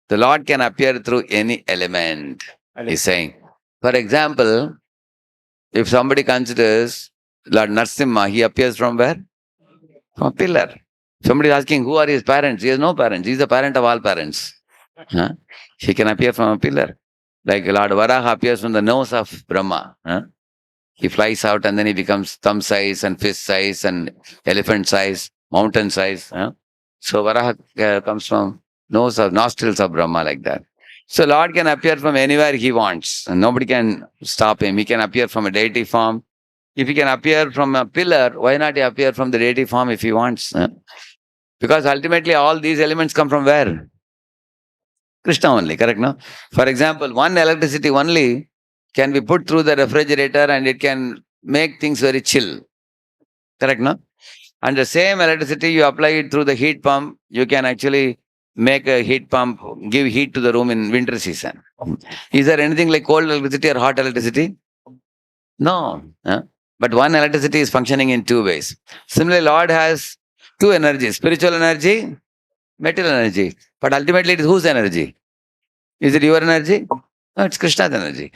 the Lord can appear through any element, he's saying. For example, if somebody considers Lord Narasimha, he appears from where? From a pillar. Somebody is asking, who are his parents? He has no parents. He is the parent of all parents. He can appear from a pillar. Like Lord Varaha appears from the nose of Brahma. He flies out and then he becomes thumb size and fist size and elephant size, mountain size. So Varaha comes from nostrils of Brahma, like that. So Lord can appear from anywhere he wants and nobody can stop him. He can appear from a deity form. If he can appear from a pillar, why not he appear from the deity form if he wants? Because ultimately all these elements come from where? Krishna only, correct, no? For example, one electricity only can be put through the refrigerator and it can make things very chill. Correct, no? And the same electricity, you apply it through the heat pump, you can actually make a heat pump, give heat to the room in winter season. Is there anything like cold electricity or hot electricity? No. But one electricity is functioning in two ways. Similarly, Lord has two energies, spiritual energy, material energy. But ultimately, it is whose energy? Is it your energy? No, it's Krishna's energy.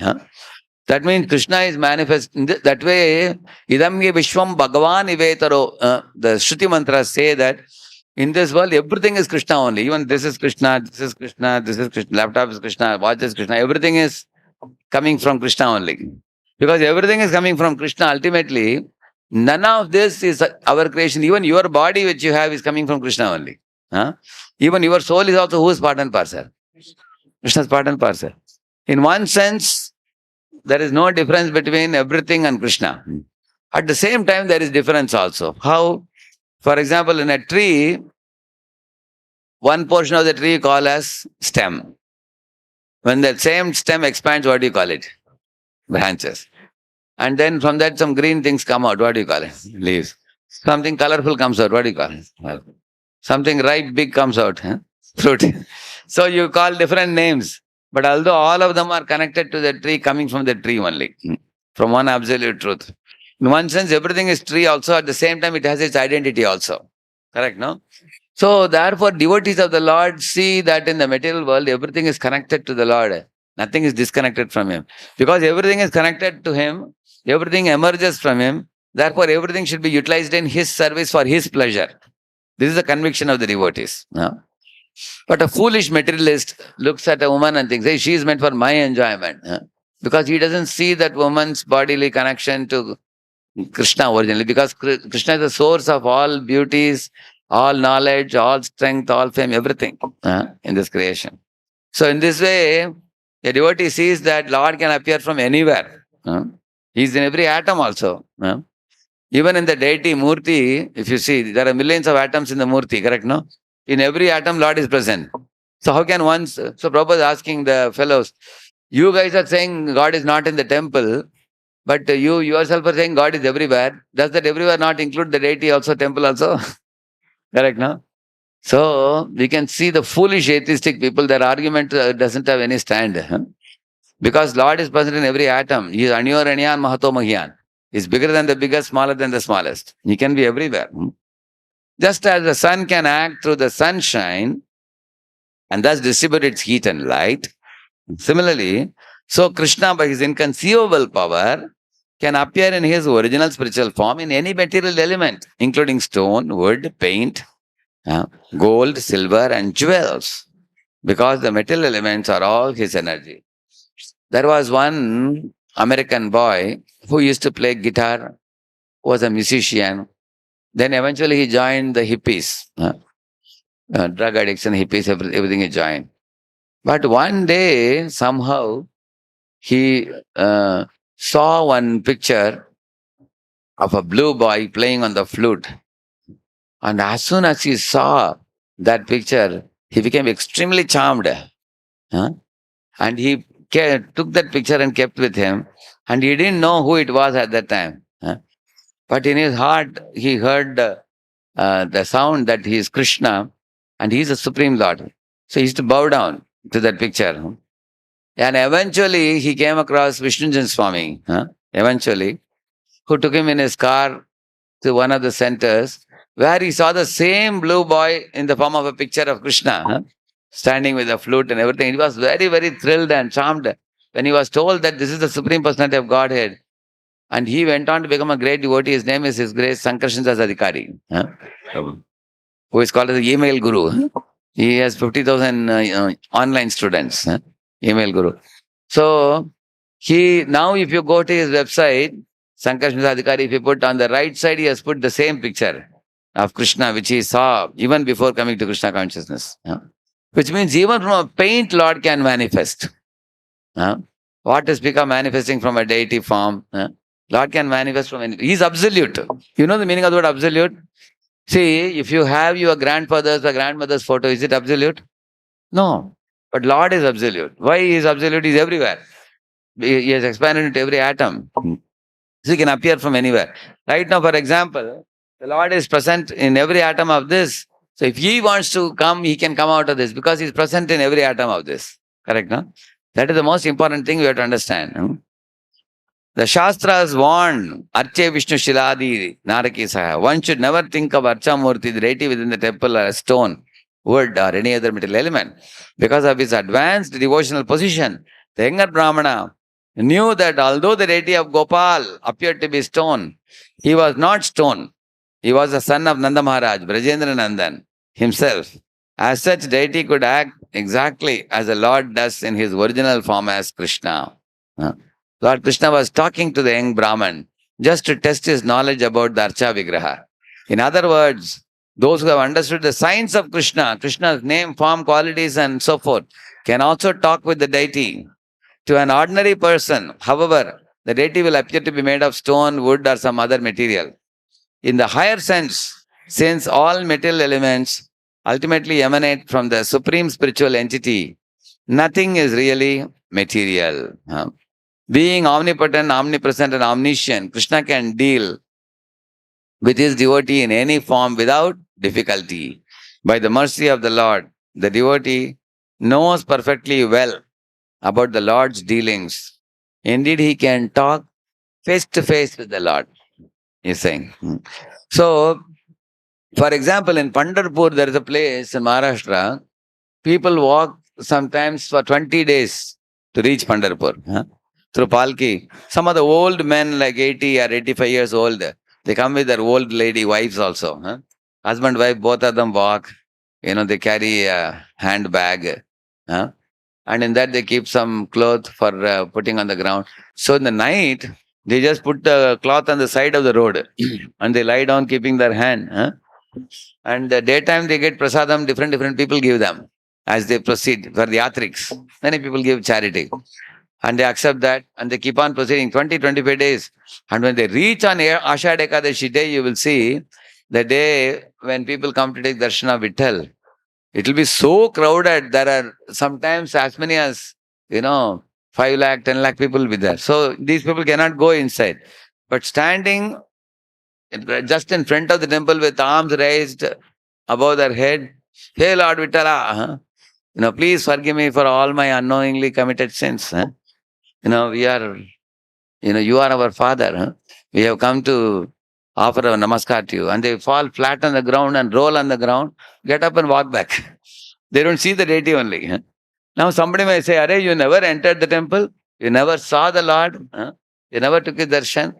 That means Krishna is manifest. That way, idamye vishwam bhagavan ivetaro. The Shruti mantras say that in this world, everything is Krishna only. Even this is Krishna, this is Krishna, this is Krishna, laptop is Krishna, watch is Krishna. Everything is coming from Krishna only. Because everything is coming from Krishna, ultimately, none of this is our creation. Even your body which you have is coming from Krishna only. Even your soul is also whose part and parcel? Krishna's part and parcel. In one sense, there is no difference between everything and Krishna. At the same time, there is difference also. How? For example, in a tree, one portion of the tree you call as stem. When that same stem expands, what do you call it? Branches. And then from that some green things come out. What do you call it? Leaves. Something colorful comes out. What do you call it? Something ripe, big comes out. Fruit. So you call different names. But although all of them are connected to the tree, coming from the tree only. From one absolute truth. In one sense, everything is tree also. At the same time, it has its identity also. Correct, no? So therefore, devotees of the Lord see that in the material world, everything is connected to the Lord. Nothing is disconnected from Him. Because everything is connected to Him, everything emerges from Him. Therefore, everything should be utilized in His service for His pleasure. This is the conviction of the devotees. But a foolish materialist looks at a woman and thinks, hey, she is meant for my enjoyment. because he doesn't see that woman's bodily connection to Krishna originally, because Krishna is the source of all beauties, all knowledge, all strength, all fame, everything in this creation. So in this way, a devotee sees that Lord can appear from anywhere. He's in every atom also. Even in the deity Murti, if you see, there are millions of atoms in the Murti, correct, no? In every atom, Lord is present. So how can one... So Prabhupada is asking the fellows, you guys are saying God is not in the temple, but you yourself are saying God is everywhere. Does that everywhere not include the deity also, temple also? Correct, no? So we can see the foolish atheistic people, their argument doesn't have any stand. Because Lord is present in every atom. He is Anyor Anyan Mahato Mahyan. He is bigger than the biggest, smaller than the smallest. He can be everywhere. Just as the sun can act through the sunshine and thus distribute its heat and light, similarly, so Krishna, by his inconceivable power, can appear in his original spiritual form in any material element, including stone, wood, paint, gold, silver, and jewels, because the material elements are all his energy. There was one American boy who used to play guitar, was a musician. Then eventually he joined the hippies, drug addiction, hippies, everything he joined. But one day, somehow, he saw one picture of a blue boy playing on the flute. And as soon as he saw that picture, he became extremely charmed. And he took that picture and kept with him. And he didn't know who it was at that time. But in his heart, he heard the sound that he is Krishna and he is the Supreme Lord. So he used to bow down to that picture. And eventually he came across Vishnujan Swami, eventually, who took him in his car to one of the centers where he saw the same blue boy in the form of a picture of Krishna, standing with a flute and everything. He was very, very thrilled and charmed when he was told that this is the Supreme Personality of Godhead. And he went on to become a great devotee. His name is His Grace Sankarshandas Adhikari, who is called as the email guru. He has 50,000 online students, email guru. So, now if you go to his website, Sankarshandas Adhikari, if you put on the right side, he has put the same picture of Krishna, which he saw even before coming to Krishna consciousness. Which means even from a paint, Lord can manifest. What is become manifesting from a deity form? Lord can manifest from anything. He is absolute. You know the meaning of the word absolute? See, if you have your grandfather's or grandmother's photo, is it absolute? No. But Lord is absolute. Why he is absolute? He is everywhere. He has expanded into every atom. So he can appear from anywhere. Right now, for example, the Lord is present in every atom of this. So if he wants to come, he can come out of this because he is present in every atom of this. Correct, no? That is the most important thing we have to understand. The Shastras warn Arche Vishnu Shiladi Naraki Saha. One should never think of Archamurti, the deity within the temple, or a stone, wood, or any other material element. Because of his advanced devotional position, the younger Brahmana knew that although the deity of Gopal appeared to be stone, he was not stone. He was the son of Nanda Maharaj, Brajendra Nandan himself. As such, deity could act exactly as the Lord does in his original form as Krishna. Lord Krishna was talking to the young Brahman just to test his knowledge about the Archa Vigraha. In other words, those who have understood the science of Krishna, Krishna's name, form, qualities, and so forth, can also talk with the deity. To an ordinary person, however, the deity will appear to be made of stone, wood, or some other material. In the higher sense, since all material elements ultimately emanate from the supreme spiritual entity, nothing is really material. Being omnipotent, omnipresent, and omniscient, Krishna can deal with his devotee in any form without difficulty. By the mercy of the Lord, the devotee knows perfectly well about the Lord's dealings. Indeed, he can talk face to face with the Lord, he's saying. So, for example, in Pandharpur, there is a place in Maharashtra, people walk sometimes for 20 days to reach Pandharpur. Through Palki. Some of the old men, like 80 or 85 years old, they come with their old lady wives also. Husband, wife, both of them walk. They carry a handbag. and in that they keep some cloth for putting on the ground. So in the night, they just put the cloth on the side of the road and they lie down keeping their hand. And the daytime they get prasadam, different people give them as they proceed for the yatriks. Many people give charity and they accept that and they keep on proceeding 20-25 days. And when they reach on Ashad Ekadashi day, you will see the day when people come to take darshan of Vitthal. It will be so crowded. There are sometimes as many as, 5 lakh, 10 lakh people will be there. So these people cannot go inside. But standing just in front of the temple with arms raised above their head, hey Lord Vittala, please forgive me for all my unknowingly committed sins. We are, you are our Father. We have come to offer our namaskar to you. And they fall flat on the ground and roll on the ground, get up and walk back. They don't see the deity only. Now somebody may say, Arey, you never entered the temple, you never saw the Lord, you never took his darshan.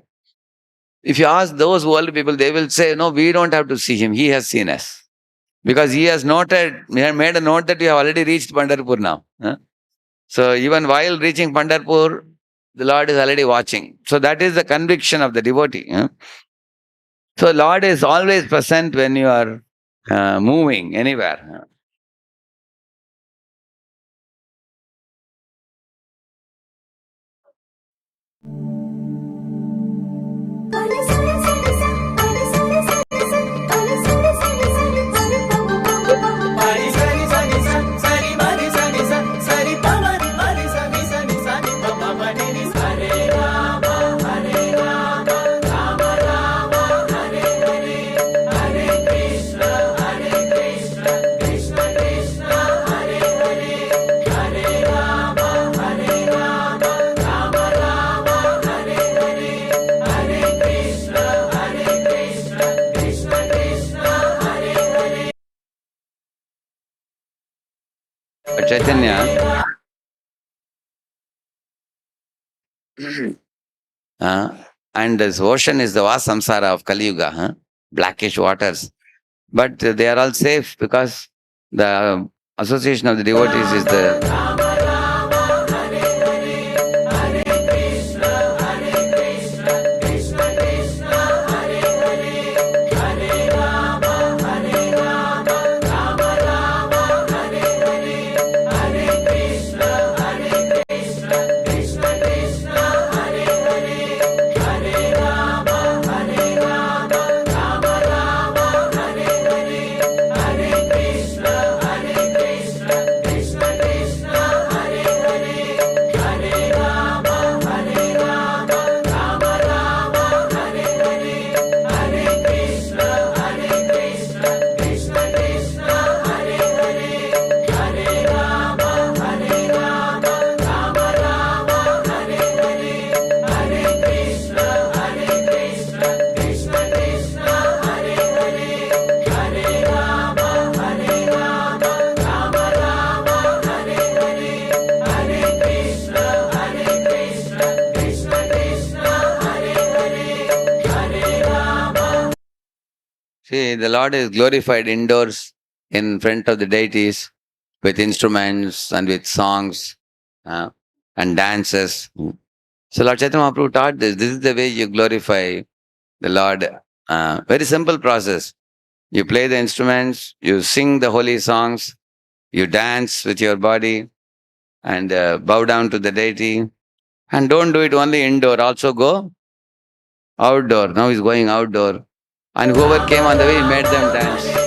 If you ask those worldly people, they will say, no, we don't have to see him, he has seen us. Because he has made a note that we have already reached Pandharpur now. So even while reaching Pandharpur, the Lord is already watching. So that is the conviction of the devotee. So Lord is always present when you are moving anywhere. But Chaitanya, and this ocean is the vast samsara of Kali Yuga, blackish waters. But they are all safe because the association of the devotees is the... See, the Lord is glorified indoors in front of the deities with instruments and with songs and dances. So Lord Chaitanya Mahaprabhu taught this. This is the way you glorify the Lord. Very simple process. You play the instruments, you sing the holy songs, you dance with your body and bow down to the deity. And don't do it only indoor, also go outdoor. Now he's going outdoor. And whoever came on the way, he made them dance.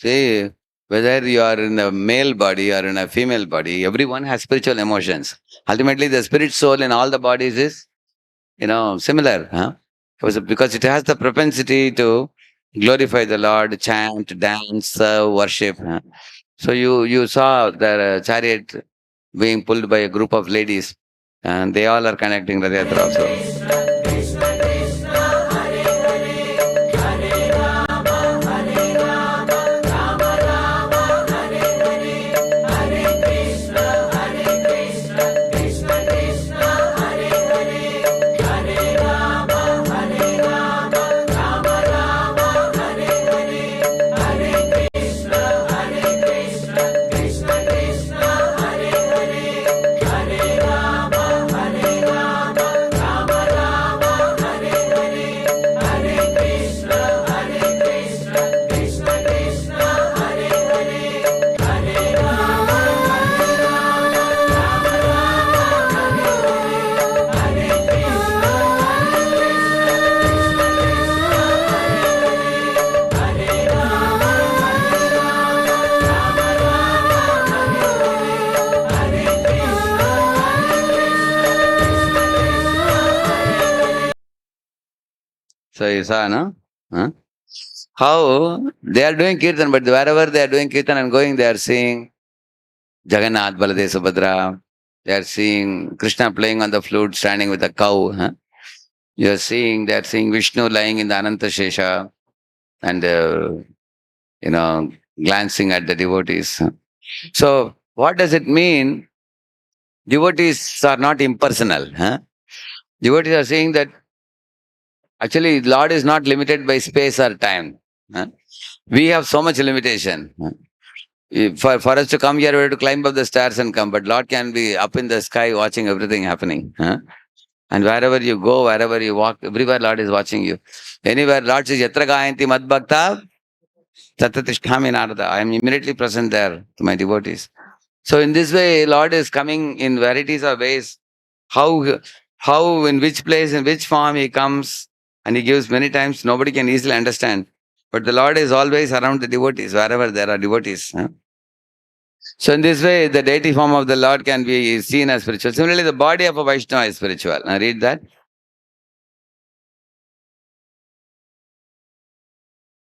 See, whether you are in a male body or in a female body, everyone has spiritual emotions. Ultimately, the spirit soul in all the bodies is, similar. Huh? Because it has the propensity to glorify the Lord, chant, dance, serve, worship. Huh? So you saw the chariot being pulled by a group of ladies, and they all are connecting the Radha also. So you saw, no? Huh? How they are doing kirtan, but wherever they are doing kirtan and going, they are seeing Jagannath, Baladev, Subhadra. They are seeing Krishna playing on the flute, standing with a cow. Huh? They are seeing Vishnu lying in the Ananta Shesha and, you know, glancing at the devotees. So, what does it mean? Devotees are not impersonal. Huh? Devotees are saying that actually Lord is not limited by space or time. Huh? We have so much limitation. Huh? For us to come here, we have to climb up the stairs and come. But Lord can be up in the sky watching everything happening. Huh? And wherever you go, wherever you walk, everywhere Lord is watching you. Anywhere Lord says, Yatra gayanti mad bhakta, tatatishthami narada. I am immediately present there to my devotees. So in this way, Lord is coming in varieties of ways. How, in which place, in which form He comes, and He gives many times, nobody can easily understand. But the Lord is always around the devotees, wherever there are devotees. Huh? So in this way, the deity form of the Lord can be seen as spiritual. Similarly, the body of a Vaishnava is spiritual. Now read that.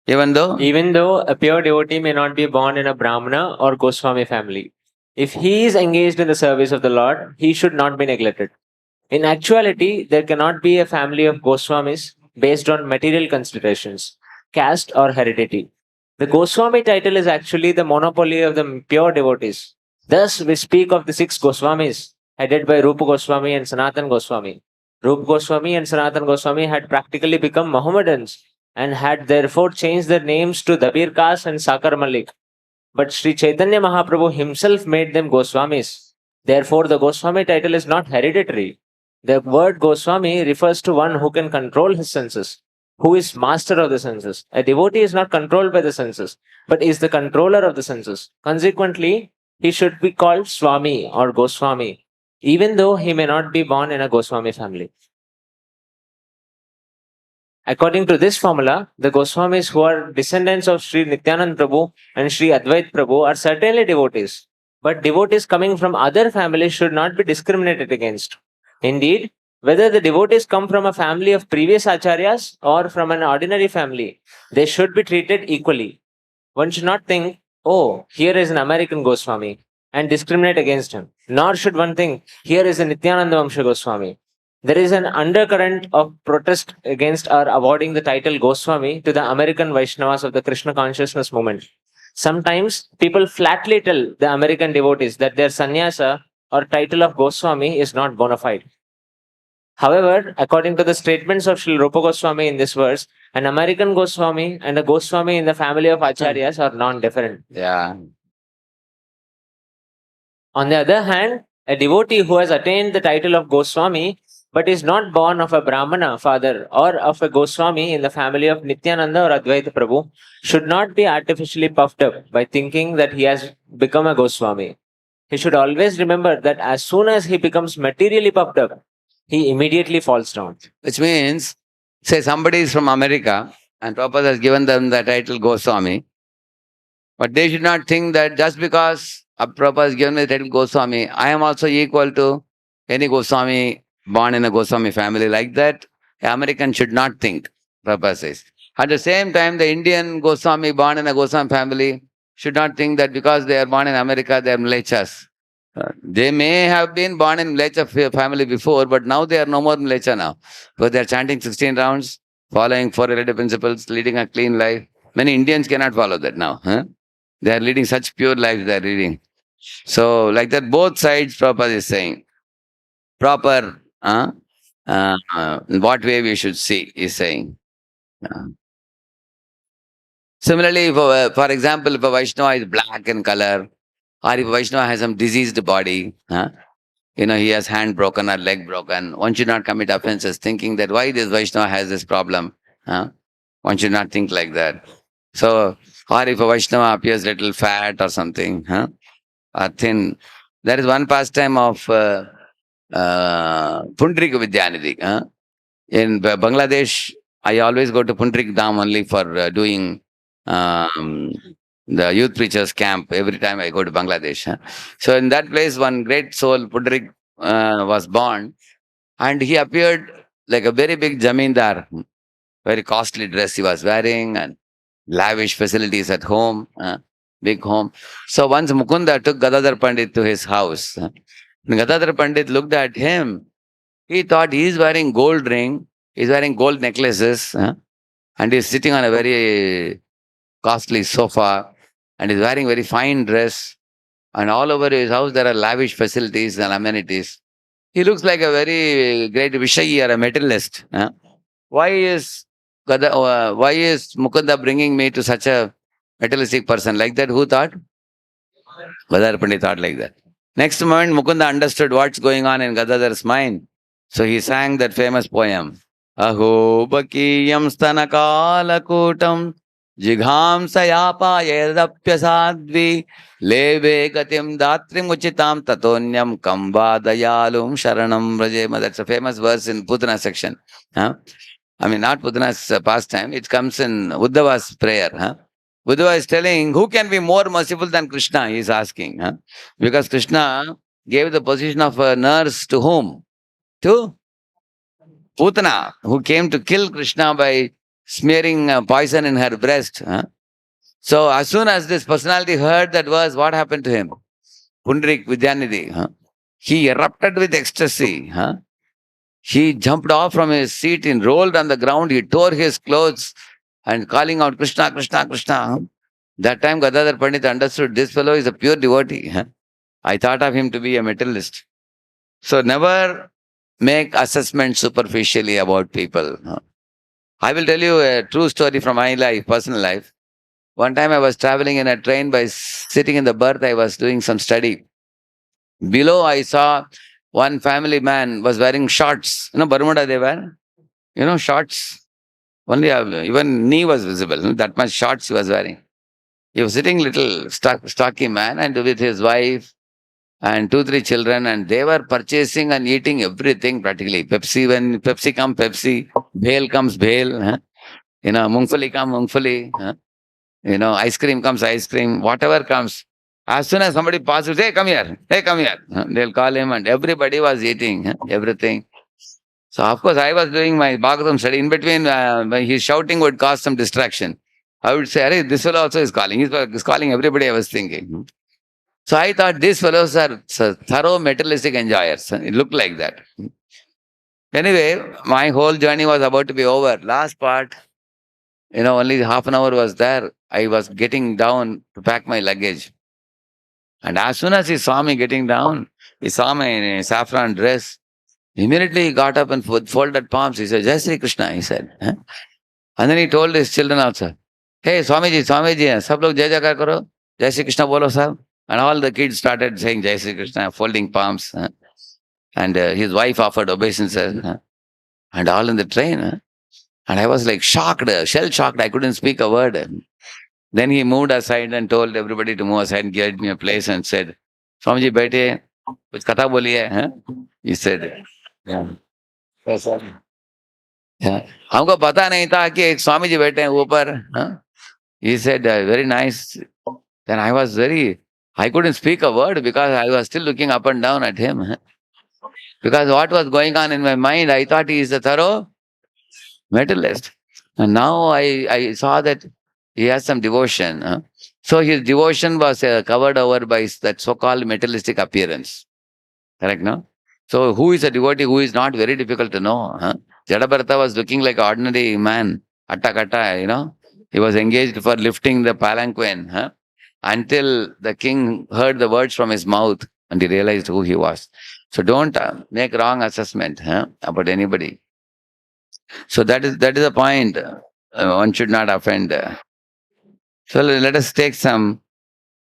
Even though A pure devotee may not be born in a Brahmana or Goswami family, if he is engaged in the service of the Lord, he should not be neglected. In actuality, there cannot be a family of Goswamis based on material considerations, caste, or heredity. The Goswami title is actually the monopoly of the pure devotees. Thus, we speak of the six Goswamis, headed by Rupa Goswami and Sanatan Goswami. Rupa Goswami and Sanatan Goswami had practically become Mohammedans and had therefore changed their names to Dabir Kas and Sakar Malik. But Sri Chaitanya Mahaprabhu himself made them Goswamis. Therefore, the Goswami title is not hereditary. The word Goswami refers to one who can control his senses, who is master of the senses. A devotee is not controlled by the senses, but is the controller of the senses. Consequently, he should be called Swami or Goswami, even though he may not be born in a Goswami family. According to this formula, the Goswamis who are descendants of Sri Nityanand Prabhu and Sri Advait Prabhu are certainly devotees, but devotees coming from other families should not be discriminated against. Indeed, whether the devotees come from a family of previous acharyas or from an ordinary family, they should be treated equally. One should not think, oh, here is an American Goswami, and discriminate against him. Nor should one think, here is a Nityananda Vamsha Goswami. There is an undercurrent of protest against our awarding the title Goswami to the American Vaishnavas of the Krishna consciousness movement. Sometimes people flatly tell the American devotees that their sannyasa or title of Goswami is not bona fide. However, according to the statements of Sri Rupa Goswami in this verse, an American Goswami and a Goswami in the family of Acharyas are non-different. yeah. On the other hand, a devotee who has attained the title of Goswami but is not born of a Brahmana father or of a Goswami in the family of Nityananda or Advaita Prabhu should not be artificially puffed up by thinking that he has become a Goswami. He should always remember that as soon as he becomes materially puffed up, he immediately falls down. Which means, say somebody is from America and Prabhupada has given them the title Goswami. But they should not think that just because Prabhupada has given me the title Goswami, I am also equal to any Goswami born in a Goswami family. Like that, the American should not think, Prabhupada says. At the same time, the Indian Goswami born in a Goswami family should not think that because they are born in America, they are Mlechas. They may have been born in Mlecha family before, but now they are no more Mlecha now. Because they are chanting 16 rounds, following four relative principles, leading a clean life. Many Indians cannot follow that now. Huh? They are leading such pure lives they are leading. So, like that, both sides Prabhupada is saying. Proper, what way we should see, is saying. Uh, Similarly, for example, if a Vaishnava is black in color, or if a Vaishnava has some diseased body, he has hand broken or leg broken, one should not commit offenses thinking that why this Vaishnava has this problem. Huh? One should not think like that. So, or if a Vaishnava appears little fat or something, or thin, there is one pastime of Pundrik Vidyanidhi. In Bangladesh, I always go to Pundrik Dham only for doing um, the youth preachers camp every time I go to Bangladesh. So in that place, one great soul, Pundrik, was born, and he appeared like a very big zamindar, very costly dress he was wearing, and lavish facilities at home, big home. So once Mukunda took Gadadhar Pandit to his house. When Gadadhar Pandit looked at him, he thought he is wearing gold ring, he's wearing gold necklaces, and he's sitting on a very costly sofa, and he's wearing very fine dress, and all over his house there are lavish facilities and amenities. He looks like a very great Vishayi or a materialist. Why is why is Mukunda bringing me to such a materialistic person like that? Who thought? Gadadhar Pandit thought like that. Next moment, Mukunda understood what's going on in Gadadhar's mind. So he sang that famous poem. Aho bakiyam stanakalakutam jigham sayapa yedapyasadvi leve gatim datrim uchitam tatonyam kamba dayalum sharanam rajema. That's a famous verse in Putana section. Huh? I mean, not Putana's pastime. It comes in Uddhava's prayer. Uddhava is telling, who can be more merciful than Krishna? He is asking. Because Krishna gave the position of a nurse to whom? To Putana, who came to kill Krishna by smearing poison in her breast. So as soon as this personality heard that verse, what happened to him? Pundrik Vidyanidhi. He erupted with ecstasy. He jumped off from his seat and rolled on the ground. He tore his clothes and calling out, Krishna, Krishna, Krishna. That time Gadadhar Pandit understood this fellow is a pure devotee. I thought of him to be a materialist. So never make assessments superficially about people. I will tell you a true story from my life, personal life. One time I was traveling in a train. By sitting in the berth, I was doing some study. Below I saw one family man was wearing shorts. Bermuda they wear. Shorts. Only even knee was visible. That much shorts he was wearing. He was sitting little stocky man and with his wife and two, three children, and they were purchasing and eating everything practically. Pepsi, when Pepsi comes, Pepsi, Bhel comes, Bhel, Mungfali comes, Mungfali, ice cream comes, ice cream, whatever comes. As soon as somebody passes, hey, come here, hey, come here. They'll call him, and everybody was eating everything. So, of course, I was doing my Bhagavatam study. In between, when his shouting would cause some distraction. I would say, hey, this fellow also is calling. He's calling everybody, I was thinking. So I thought these fellows are thorough materialistic enjoyers. It looked like that. Anyway, my whole journey was about to be over. Last part, only half an hour was there. I was getting down to pack my luggage. And as soon as he saw me getting down, he saw my saffron dress. Immediately he got up and folded palms. He said, Jai Sri Krishna, he said. And then he told his children also, hey, Swamiji, sab log Jai Jaikar karo. Jai Sri Krishna bolo sab. And all the kids started saying Jai Sri Krishna, folding palms. And his wife offered obeisances. And all in the train. And I was like shocked, shell shocked. I couldn't speak a word. Then he moved aside and told everybody to move aside and gave me a place and said, Swamiji, baite, kuch katha boliye. He said, yeah. Yes, sir. Yeah. हमको पता नहीं था कि एक स्वामी जी बैठे हैं ऊपर. He said, very nice. Then I couldn't speak a word because I was still looking up and down at him. Because what was going on in my mind, I thought he is a thorough materialist. And now I saw that he has some devotion. So his devotion was covered over by that so-called materialistic appearance. Correct, no? So who is a devotee, who is not, very difficult to know. Jadabharata was looking like an ordinary man, atta katta. He was engaged for lifting the palanquin until the king heard the words from his mouth and he realized who he was. So don't make wrong assessment about anybody. So that is the point. One should not offend. So let us take some.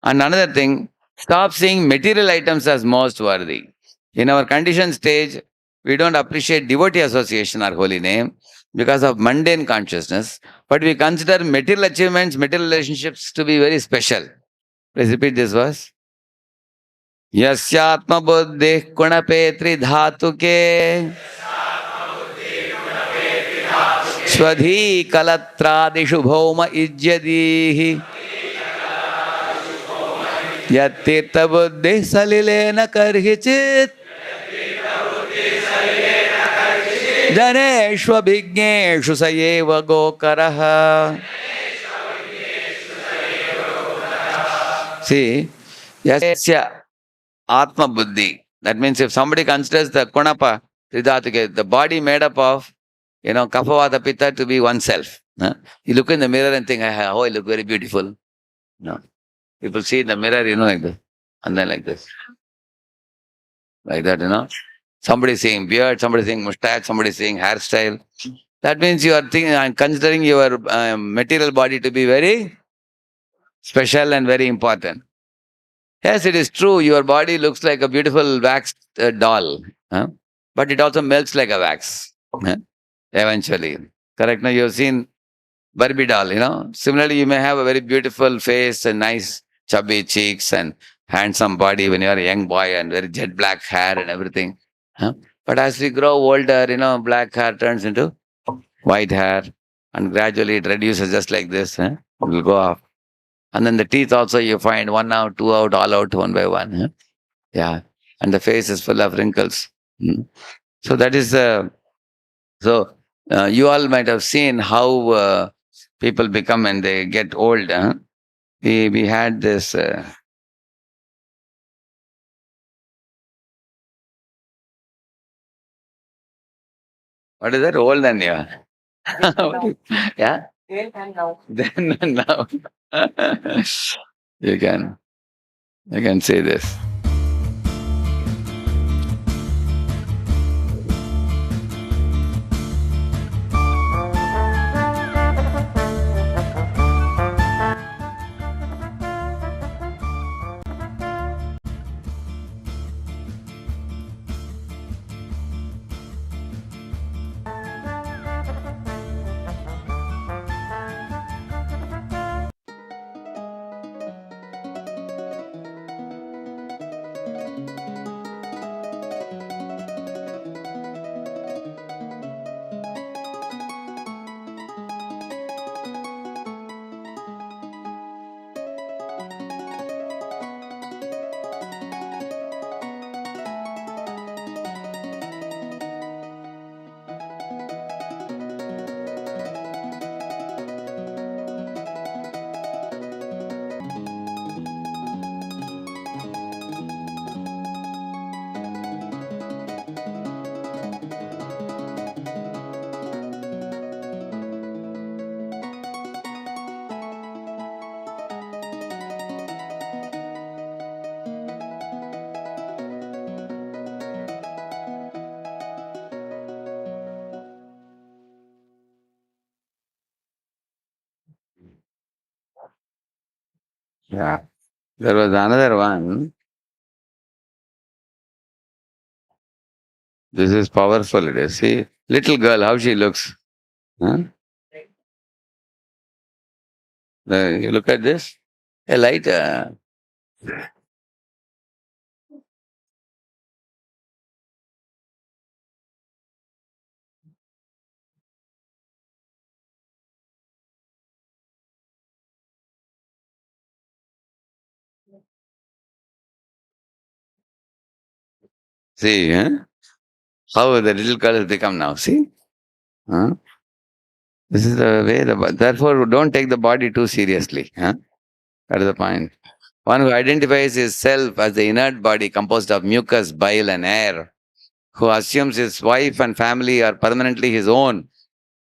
And another thing, stop seeing material items as most worthy. In our conditioned stage, we don't appreciate devotee association or holy name because of mundane consciousness, but we consider material achievements, material relationships to be very special. Please repeat this verse. Yasyatma buddhi kunapetri dhatuke swadhi kalatrādishu bhoma ijyadihi yattirtha buddhi salilena karhichit janeshva bhigneshu sayeva gokaraha. See, yasya atma buddhi. That means if somebody considers the kunapa, the body made up of, kapavata pitta to be oneself. You look in the mirror and think, oh, I look very beautiful. No. People see in the mirror, like this. And then like this. Like that. Somebody saying beard, somebody saying mustache, somebody saying hairstyle. That means you are thinking and considering your material body to be very special and very important. Yes, it is true. Your body looks like a beautiful waxed doll, but it also melts like a wax eventually. Correct? Now, you've seen Barbie doll. Similarly, you may have a very beautiful face and nice chubby cheeks and handsome body when you are a young boy and very jet black hair and everything. But as we grow older, black hair turns into white hair and gradually it reduces just like this. It will go off. And then the teeth also you find one out, two out, all out one by one. Yeah. And the face is full of wrinkles. So that is you all might have seen how people become when they get old. We had this. What is that? Old than you? Yeah. Then and now. you can you can say this. Yeah. There was another one. This is powerful. It is. See, little girl, how she looks. Huh? You look at this. A light. See, how the little girl has become now. See? Huh? This is the way, therefore, don't take the body too seriously. That is the point. One who identifies his self as the inert body composed of mucus, bile, and air, who assumes his wife and family are permanently his own,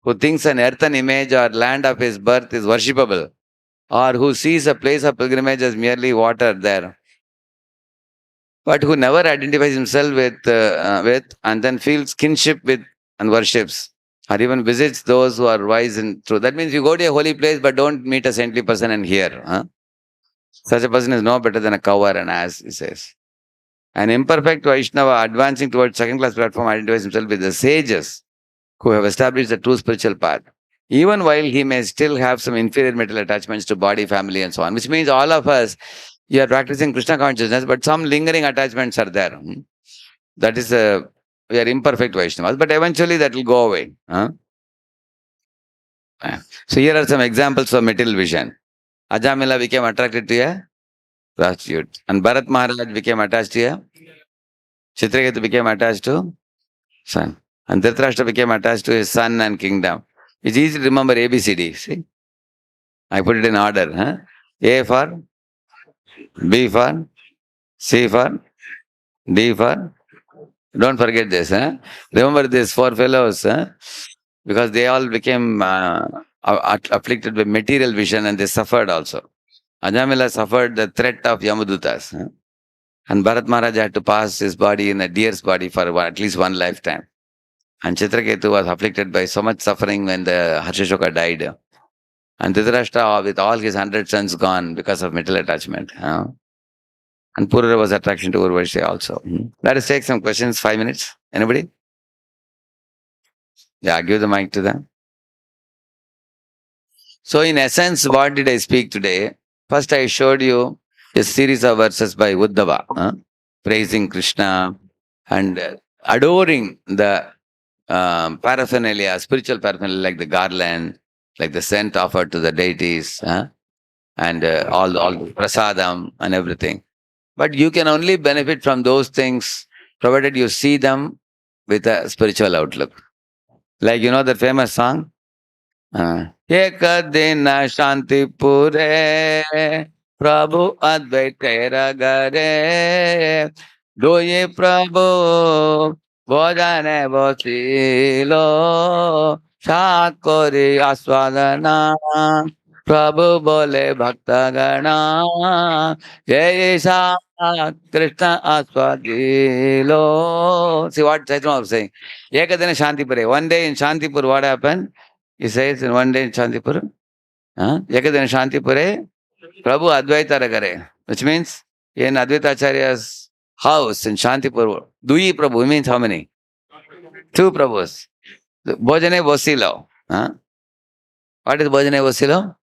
who thinks an earthen image or land of his birth is worshipable, or who sees a place of pilgrimage as merely water there, but who never identifies himself with and then feels kinship with and worships, or even visits those who are wise in truth. That means you go to a holy place but don't meet a saintly person and hear. Such a person is no better than a cow or an ass, he says. An imperfect Vaishnava advancing towards second class platform identifies himself with the sages who have established the true spiritual path, even while he may still have some inferior mental attachments to body, family, and so on. Which means all of us, you are practicing Krishna consciousness, but some lingering attachments are there. That is we are imperfect Vaishnavas, but eventually that will go away. So here are some examples of material vision. Ajamila became attracted to a prostitute, and Bharat Maharaj became attached to a Chitraketu became attached to son, and Dhritarashtra became attached to his son and kingdom. It's easy to remember ABCD. See, I put it in order. A for B for C for D for. Don't forget this. Remember these four fellows, because they all became afflicted with material vision and they suffered also. Ajamila suffered the threat of Yamadutas. And Bharat Maharaj had to pass his body in a deer's body for at least one lifetime. And Chitraketu was afflicted by so much suffering when the Harsashoka died. And Dhritarashtra, with all his 100 sons gone because of material attachment. And Purura was attraction to Urvashi also. Let us take some questions, 5 minutes. Anybody? Yeah, give the mic to them. So in essence, what did I speak today? First, I showed you a series of verses by Uddhava, praising Krishna and adoring the paraphernalia, spiritual paraphernalia like the garland, like the scent offered to the deities, and all the prasadam and everything. But you can only benefit from those things provided you see them with a spiritual outlook. Like you know the famous song, एक दिन शांतिपुरे प्रभु अद्वैत गरे दोये प्रभु भोजने बसिलो सात कोरी आस्वादना प्रभु बोले भक्तगणा ये Krishna आस्वादिलो. See what Chaitanya was saying. Ekadina Shantipure. One day in Shantipur, what happened? He says in one day in Shantipur, Ekadina Shantipure, Prabhu Advaita Ragare, which means in Advaita Acharya's house in Shantipur, Dui Prabhu means how many? Two Prabhus. Bhojane Vasilo. What is Bhojane Vasilo?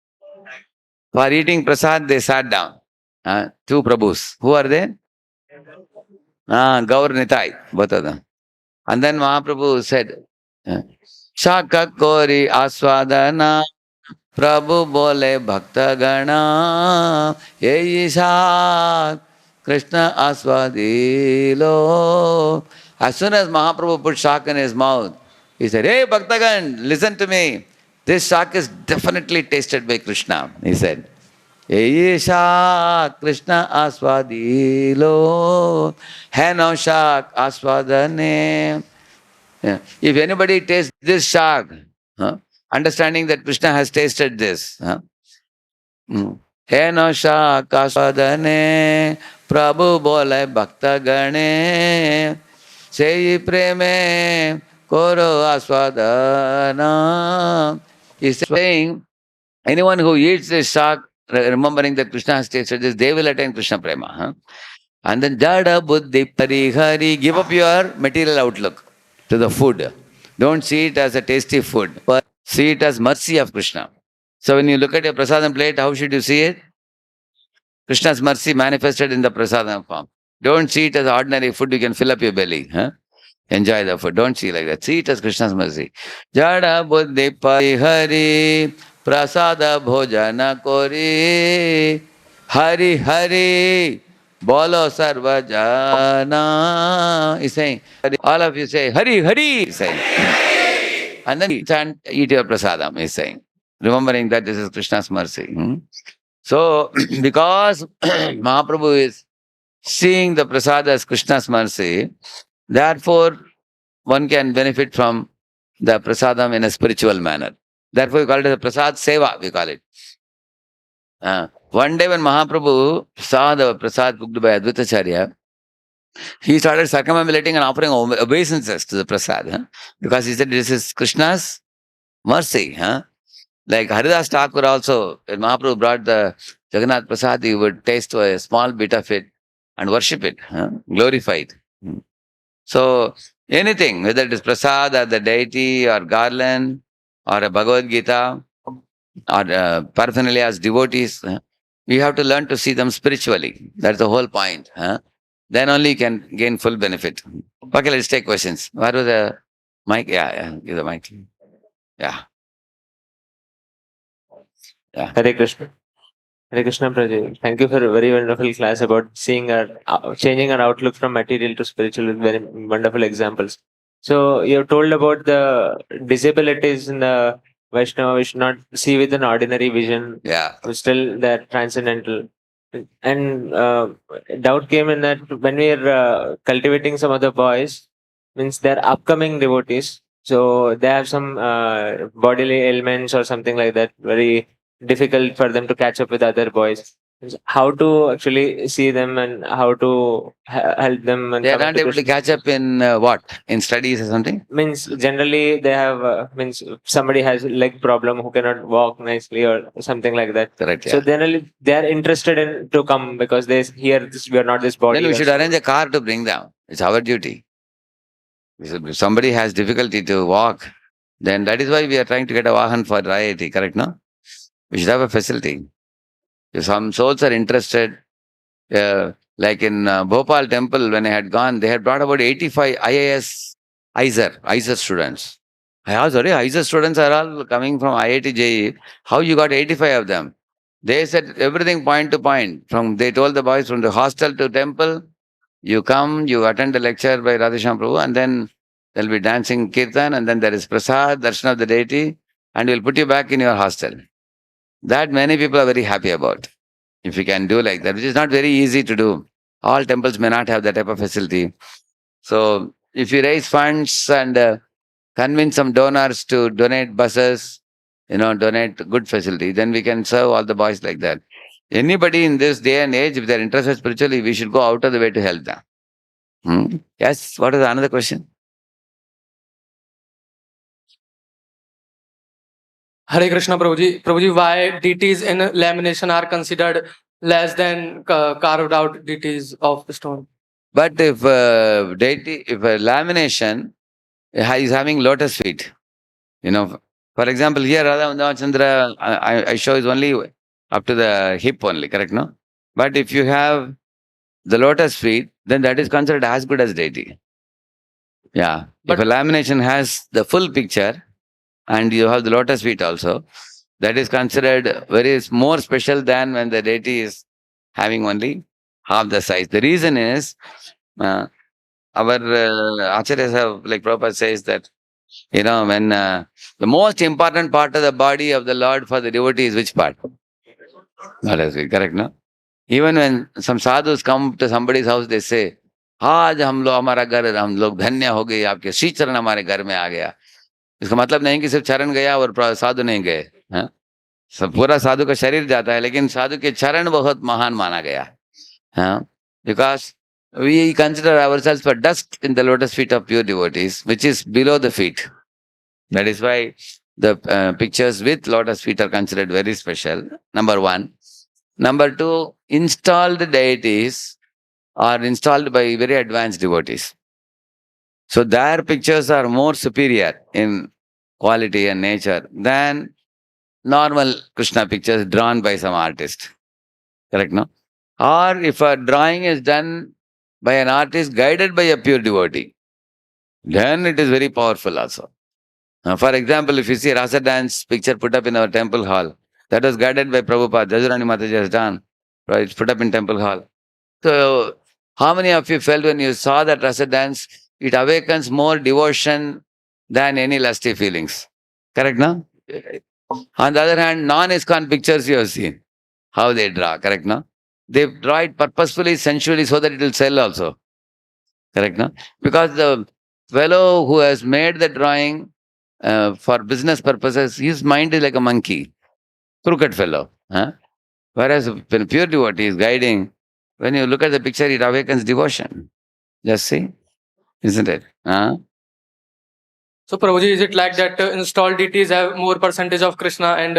For eating prasad, they sat down. Two Prabhus. Who are they? Gaur Nitai, both of them. And then Mahaprabhu said, Shaka Kori Aswadana Prabhu Bole Bhakta Gana Yeyisha Krishna Aswadilo. As soon as Mahaprabhu put shak in his mouth, he said, Hey Bhaktagan, listen to me. This shak is definitely tasted by Krishna, he said. Yeyisha Krishna Aswadilo. Heno shak Aswadane. Yeah. If anybody tastes this shak, understanding that Krishna has tasted this, Heno shak aswadane Prabhu bole bhakta gane Seyi preme koro aswadana. He's saying, anyone who eats this shak, remembering that Krishna has tasted this, they will attain Krishna prema. And then jada buddhi parihari, give up your material outlook to the food. Don't see it as a tasty food, but see it as mercy of Krishna. So when you look at your prasadam plate, how should you see it? Krishna's mercy manifested in the prasadam form. Don't see it as ordinary food, you can fill up your belly. Enjoy the food. Don't see like that. See it as Krishna's mercy. Jada buddhi parihari prasada bhojana kori hari hari Bolo Sarva Jana. He's saying, all of you say, Hari, Hari, he's saying. And then chant, eat your prasadam, he's saying. Remembering that this is Krishna's mercy. So, because Mahaprabhu is seeing the prasad as Krishna's mercy, therefore, one can benefit from the prasadam in a spiritual manner. Therefore, we call it as a prasad seva, we call it. One day when Mahaprabhu saw the prasad cooked by Advaitacharya, he started circumambulating and offering obeisances to the prasad. Because he said, this is Krishna's mercy. Like Haridas Thakur also, when Mahaprabhu brought the Jagannath Prasad, he would taste a small bit of it and worship it, glorify it. So, anything, whether it is prasad or the deity or garland or a Bhagavad Gita or personally as devotees, we have to learn to see them spiritually. That's the whole point. Then only you can gain full benefit. Okay, let's take questions. What was the mic? Yeah, give the mic. Yeah. Hare Krishna. Hare Krishna Prajay. Thank you for a very wonderful class about seeing our changing our outlook from material to spiritual with very wonderful examples. So you told about the disabilities in the Vaishnava, we should not see with an ordinary vision. Yeah. Still they're transcendental. And doubt came in that when we are cultivating some other boys, means they're upcoming devotees. So they have some bodily ailments or something like that. Very difficult for them to catch up with other boys. How to actually see them and how to help them. And They are come not into able to Krishna. catch up in what? In studies or something? Means generally they have means somebody has leg problem who cannot walk nicely or something like that. Correct. So Yeah. generally they are interested in to come because they hear this, we are not this body. Then we or should arrange a car to bring them. It's our duty. If somebody has difficulty to walk, then that is why we are trying to get a vahan for IIT, correct, no? We should have a facility. If some souls are interested, like in Bhopal temple, when I had gone, they had brought about 85 IAS, ISER students. I asked, sorry, ISER students are all coming from IIT JE. How you got 85 of them? They said everything point to point. They told the boys from the hostel to temple, you come, you attend the lecture by Radheshyam Prabhu, and then there'll be dancing kirtan, and then there is prasad, darshan of the deity, and we'll put you back in your hostel. That many people are very happy about. If you can do like that, which is not very easy to do. All temples may not have that type of facility. So, if you raise funds and convince some donors to donate buses, donate good facility, then we can serve all the boys like that. Anybody in this day and age, if they're interested spiritually, we should go out of the way to help them. Yes, what is another question? Hare Krishna Prabhuji. Prabhuji, why deities in lamination are considered less than carved out deities of stone? But if if a lamination is having lotus feet, for example, here Radha Chandra, I show is only up to the hip only, correct, no? But if you have the lotus feet, then that is considered as good as deity. Yeah. But- if a lamination has the full picture and you have the lotus feet also, that is considered more special than when the deity is having only half the size. The reason is, our acharyas have, like Prabhupada says that, when the most important part of the body of the Lord for the devotee is which part? Lotus feet, correct, no? Even when some sadhus come to somebody's house, they say, आज हम लोग धन्य हो गए, आपके श्री चरण हमारे घर में आ गया. इसका मतलब नहीं कि सिर्फ चरण गया और साधु नहीं गए. सब पूरा साधु का शरीर जाता है, लेकिन साधु के चरण बहुत महान माना गया. Because we consider ourselves for dust in the lotus feet of pure devotees, which is below the feet. That is why the pictures with lotus feet are considered very special, number one. Number two, installed deities are installed by very advanced devotees. So their pictures are more superior in quality and nature than normal Krishna pictures drawn by some artist. Correct, no? Or if a drawing is done by an artist guided by a pure devotee, then it is very powerful also. For example, if you see Rasa dance picture put up in our temple hall, that was guided by Prabhupada. Jajurani Mataji has done. Right? It's put up in temple hall. So, how many of you felt when you saw that rasa dance, it awakens more devotion than any lusty feelings? Correct, no? On the other hand, non-ISKCON pictures you have seen, how they draw, correct, no? They draw it purposefully, sensually, so that it will sell also, correct, no? Because the fellow who has made the drawing for business purposes, his mind is like a monkey, crooked fellow. Huh? Whereas when pure devotee is guiding, when you look at the picture, it awakens devotion. Just see, isn't it? Huh? So, Prabhuji, is it like that installed deities have more percentage of Krishna and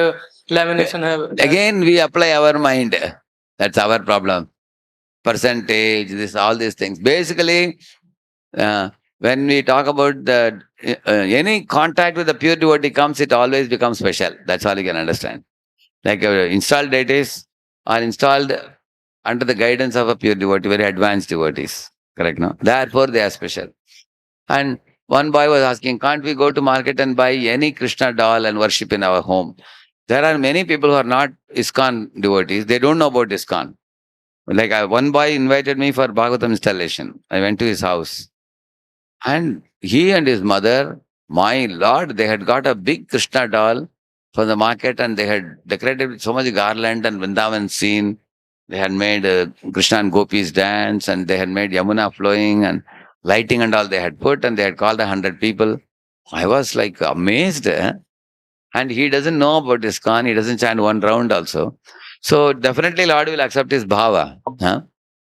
lamination have? Again, we apply our mind. That's our problem. Percentage, this, all these things. Basically, when we talk about the any contact with the pure devotee comes, it always becomes special. That's all you can understand. Like installed deities are installed under the guidance of a pure devotee, very advanced devotees. Correct, no? Therefore, they are special. And one boy was asking, can't we go to market and buy any Krishna doll and worship in our home? There are many people who are not ISKCON devotees. They don't know about ISKCON. Like one boy invited me for Bhagavatam installation. I went to his house. And he and his mother, my lord, they had got a big Krishna doll from the market and they had decorated with so much garland and Vrindavan scene. They had made Krishna and Gopis dance and they had made Yamuna flowing and lighting and all they had put and they had called 100 people. I was like amazed. And he doesn't know about ISKCON. He doesn't chant one round also. So definitely Lord will accept his bhava.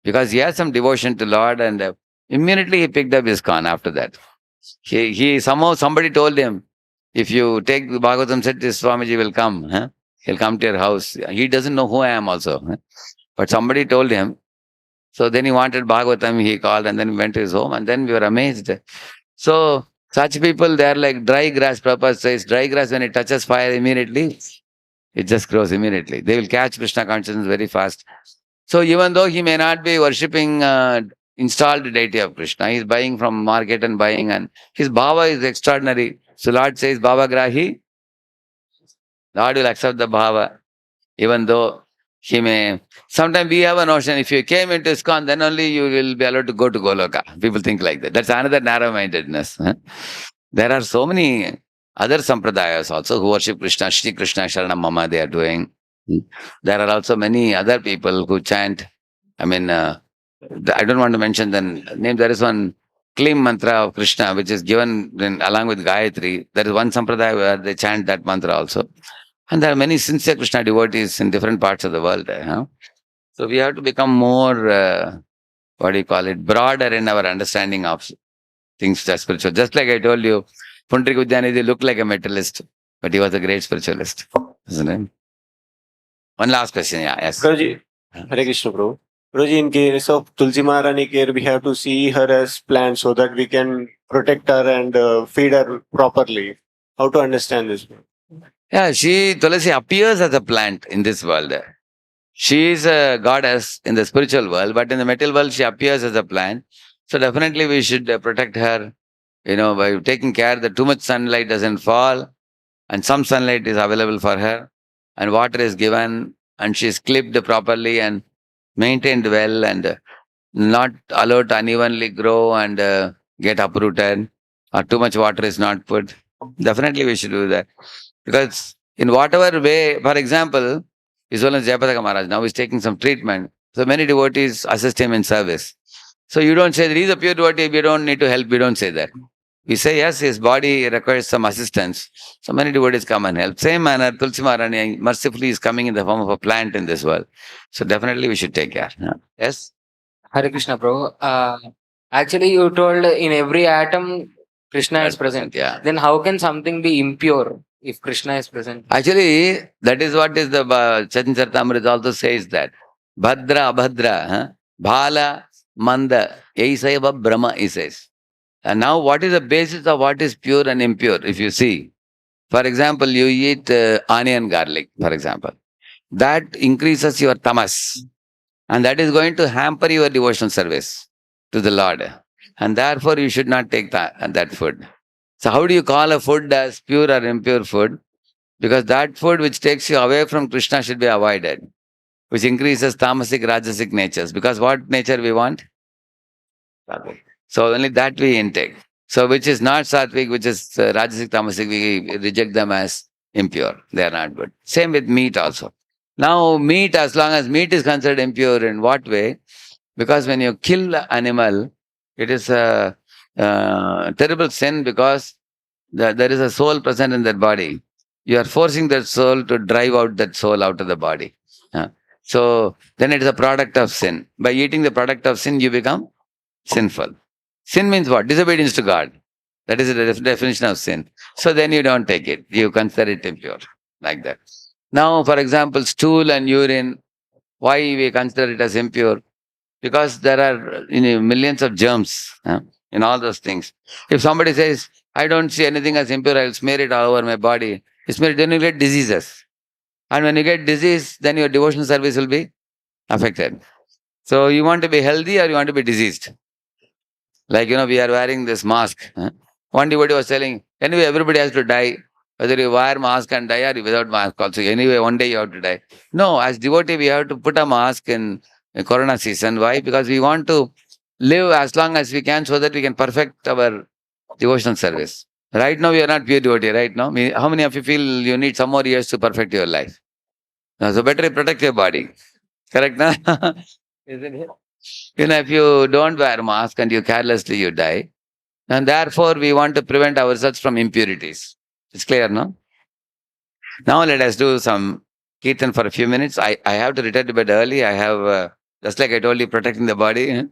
Because he has some devotion to Lord and immediately he picked up ISKCON after that. He somehow somebody told him, if you take the Bhagavatam set, this Swamiji will come. He'll come to your house. He doesn't know who I am also. But somebody told him. So then he wanted Bhagavatam, he called and then we went to his home and then we were amazed. So such people, they are like dry grass. Prabhupada says, dry grass when it touches fire immediately, it just grows immediately. They will catch Krishna consciousness very fast. So even though he may not be worshipping installed deity of Krishna, he is buying from market and buying and his bhava is extraordinary. So Lord says, Bhava Grahi, Lord will accept the bhava, even though he may. Sometimes we have a notion, if you came into ISKCON, then only you will be allowed to go to Goloka. People think like that. That's another narrow-mindedness. There are so many other sampradayas also who worship Krishna, Shri Krishna Sharanam Mama they are doing. There are also many other people who chant. I mean, I don't want to mention the name. There is one Klim mantra of Krishna which is given along with Gayatri. There is one sampradaya where they chant that mantra also. And there are many sincere Krishna devotees in different parts of the world. So we have to become more, broader in our understanding of things that are spiritual. Just like I told you, Pundrik Udyanidhi looked like a materialist, but he was a great spiritualist. Isn't it? One last question, yeah, yes. Guruji, Hare Krishna, Prabhu. Guruji, in case of Tulsi Maharani care, we have to see her as plant so that we can protect her and feed her properly. How to understand this? Yeah, Tulasi appears as a plant in this world. She is a goddess in the spiritual world, but in the material world, she appears as a plant. So definitely we should protect her, by taking care that too much sunlight doesn't fall and some sunlight is available for her and water is given and she is clipped properly and maintained well and not allowed to unevenly grow and get uprooted or too much water is not put. Definitely we should do that. Because in whatever way, for example, His Holiness Jayapataka Maharaj now is taking some treatment. So many devotees assist him in service. So you don't say that he's a pure devotee, we don't need to help, we don't say that. We say, yes, his body requires some assistance. So many devotees come and help. Same manner, Tulsi Maharani mercifully is coming in the form of a plant in this world. So definitely we should take care. Yes? Hare Krishna, bro. Actually, you told in every atom Krishna is present. Yeah. Then how can something be impure if Krishna is present? Actually, that is what is the Chaitanya Charitamrita also says that. Bhadra, Abhadra, Bhala, Manda, Eisaiva Brahma, he says. And now what is the basis of what is pure and impure, if you see? For example, you eat onion garlic, for example. That increases your tamas. And that is going to hamper your devotional service to the Lord. And therefore, you should not take that food. So how do you call a food as pure or impure food? Because that food which takes you away from Krishna should be avoided. which increases tamasic, rajasic natures. Because what nature we want? Sattvic. So only that we intake. So which is not sattvic, which is rajasic, tamasic, we reject them as impure. They are not good. Same with meat also. Now meat, as long as meat is considered impure, in what way? Because when you kill the animal, it is a terrible sin, because there is a soul present in that body. You are forcing that soul to drive out that soul out of the body. So then it is a product of sin. By eating the product of sin, you become sinful. Sin means what? Disobedience to God. That is the definition of sin. So then you don't take it. You consider it impure. Like that. Now, for example, stool and urine, why we consider it as impure? Because there are millions of germs in all those things. If somebody says, I don't see anything as impure, I'll smear it all over my body, you smear it, then you get diseases. And when you get disease, then your devotional service will be affected. So you want to be healthy or you want to be diseased? Like, we are wearing this mask. One devotee was telling, anyway, everybody has to die. Whether you wear mask and die or without mask also. Anyway, one day you have to die. No, as devotee, we have to put a mask in Corona season. Why? Because we want to live as long as we can, so that we can perfect our devotional service. Right now, we are not pure devotee, right now. How many of you feel you need some more years to perfect your life? So better protect your body. Correct, na? Isn't it? If you don't wear mask and you carelessly, you die. And therefore, we want to prevent ourselves from impurities. It's clear, no? Now let us do some kirtan for a few minutes. I have to return to bed early. I have, just like I told you, protecting the body.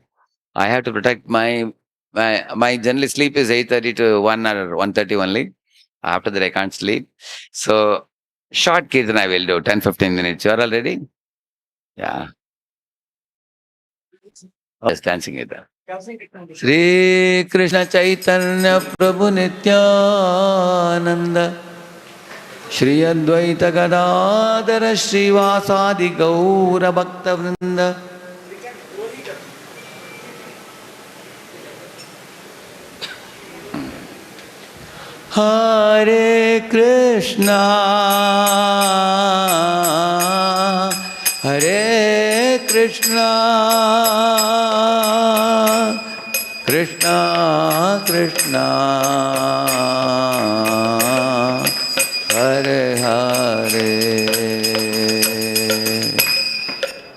I have to protect my generally sleep is 8:30 to 1 or 1:30 only. After that, I can't sleep. So short kirtan I will do, 10-15 minutes. You are all ready? Yeah. Just dancing it. Shri Krishna Chaitanya Prabhu Nityananda Shri Advaita Gadadhara Shri Vasadi Gaura Bhakta Vrinda Hare Krishna Hare Krishna Krishna Krishna Hare Hare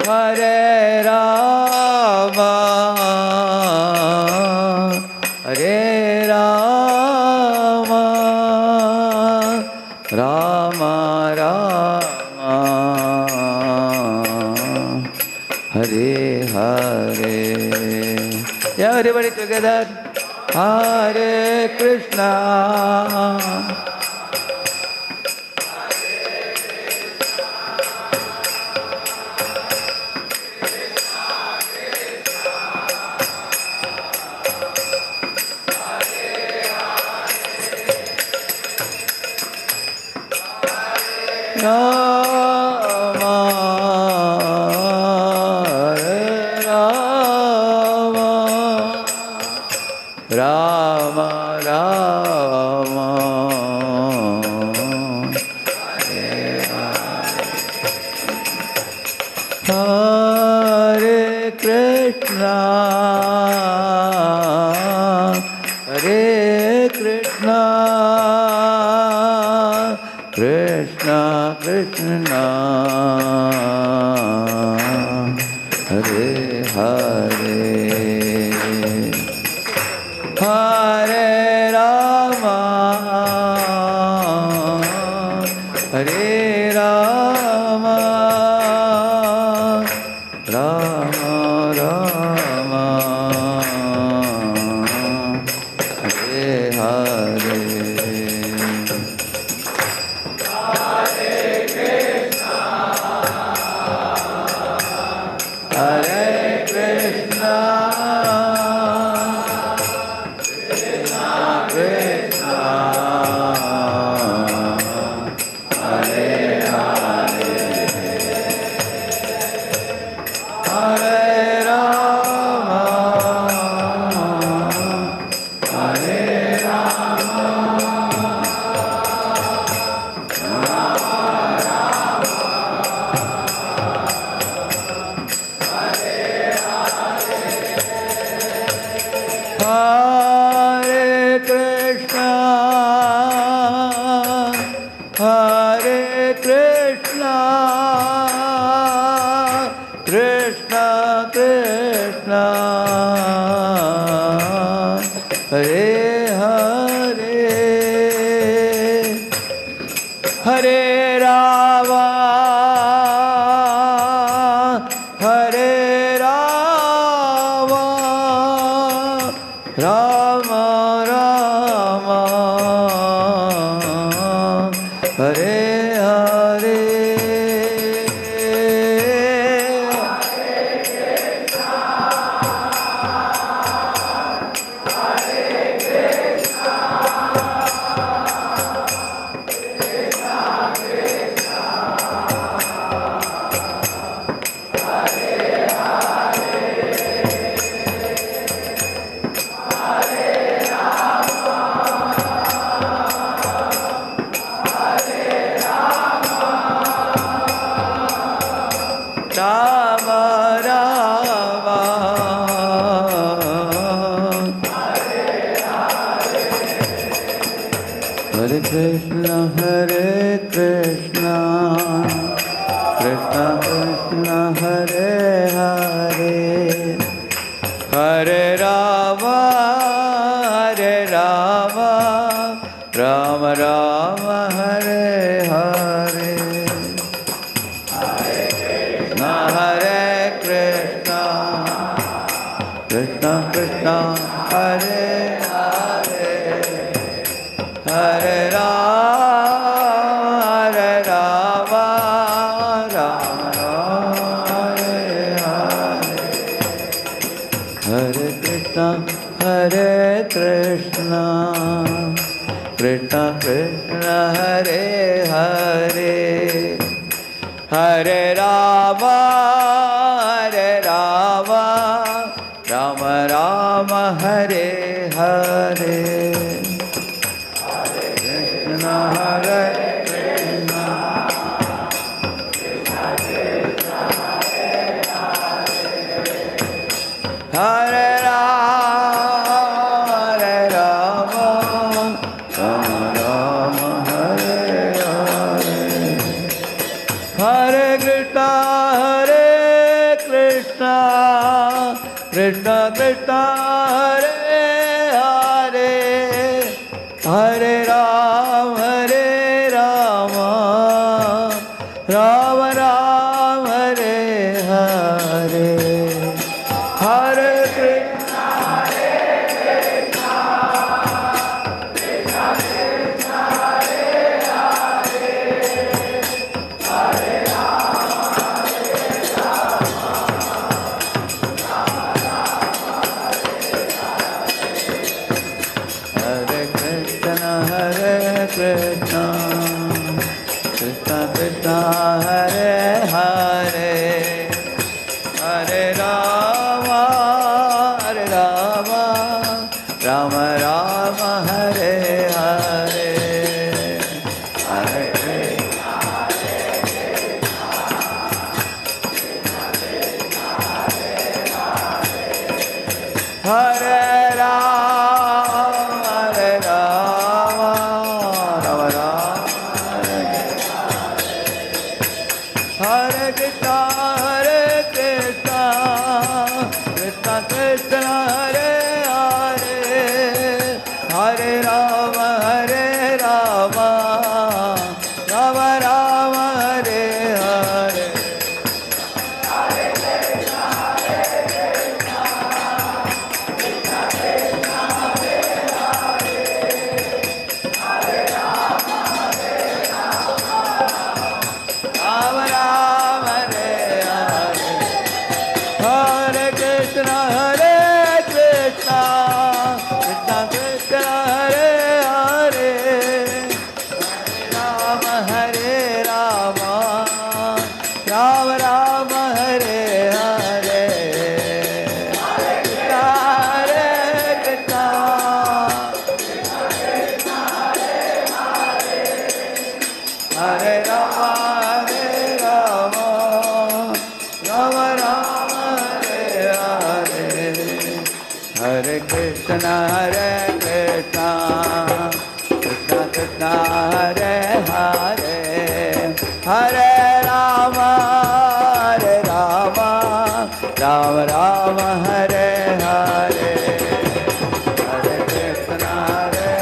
Hare Rama Hare Rama Rama Rama Hare Hare. Yeah, everybody together. Hare Krishna. Rama, Hare Rama, Rama Rama, Hare Hare Krishna, Hare Krishna. Krishna Krishna Hare Hare Hare Rama Hare Rama Rama Rama Krishna Krishna, Hare Hare, Hare Rama, Hare Rama, Rama Rama, Hare Hare. Rama Rama, Hare Krishna Hare Krishna, Krishna Krishna Hare Hare, Hare Rama Hare Rama, Rama Rama Hare Hare. Hare Krishna, Krishna Krishna, Hare Hare, Hare Rama, Hare Rama, Rama Rama, Hare Hare. Hare Krishna, Hare Krishna, Krishna Krishna, Hare Hare, Hare Rama, Hare Rama, Rama Rama, Hare Hare. Hare Krishna, Hare Krishna, Hare Rama, Hare Rama, Rama Rama, Hare Hare. Hare Krishna, Hare Krishna, Krishna Krishna, Hare Hare, Hare Rama, Hare Rama, Rama Rama, Hare Hare. Hare Krishna, Hare Krishna, Hare Krishna, Krishna Krishna, Hare Hare, Hare Rama, Hare Rama, Rama Rama, Hare Hare. Hare Krishna, Hare Rama, Hare Rama, Rama Rama, Hare Krishna, Hare Krishna, Krishna Krishna, Hare Hare, Hare Rama, Hare Rama, Rama Rama, Hare Hare. Rama Rama, Hare Hare, Hare Krishna, Hare Krishna, Krishna Krishna, Hare Hare, Rama, Hare Rama, Rama Rama, Hare Hare. Hare Krishna, Hare Krishna, Hare Rama, Hare Rama, Rama Rama, Hare Hare. Hare Krishna, Hare Krishna, Krishna Krishna, Hare Hare, Hare Rama, Hare Rama, Rama Rama, Hare Hare, Hare Krishna, Hare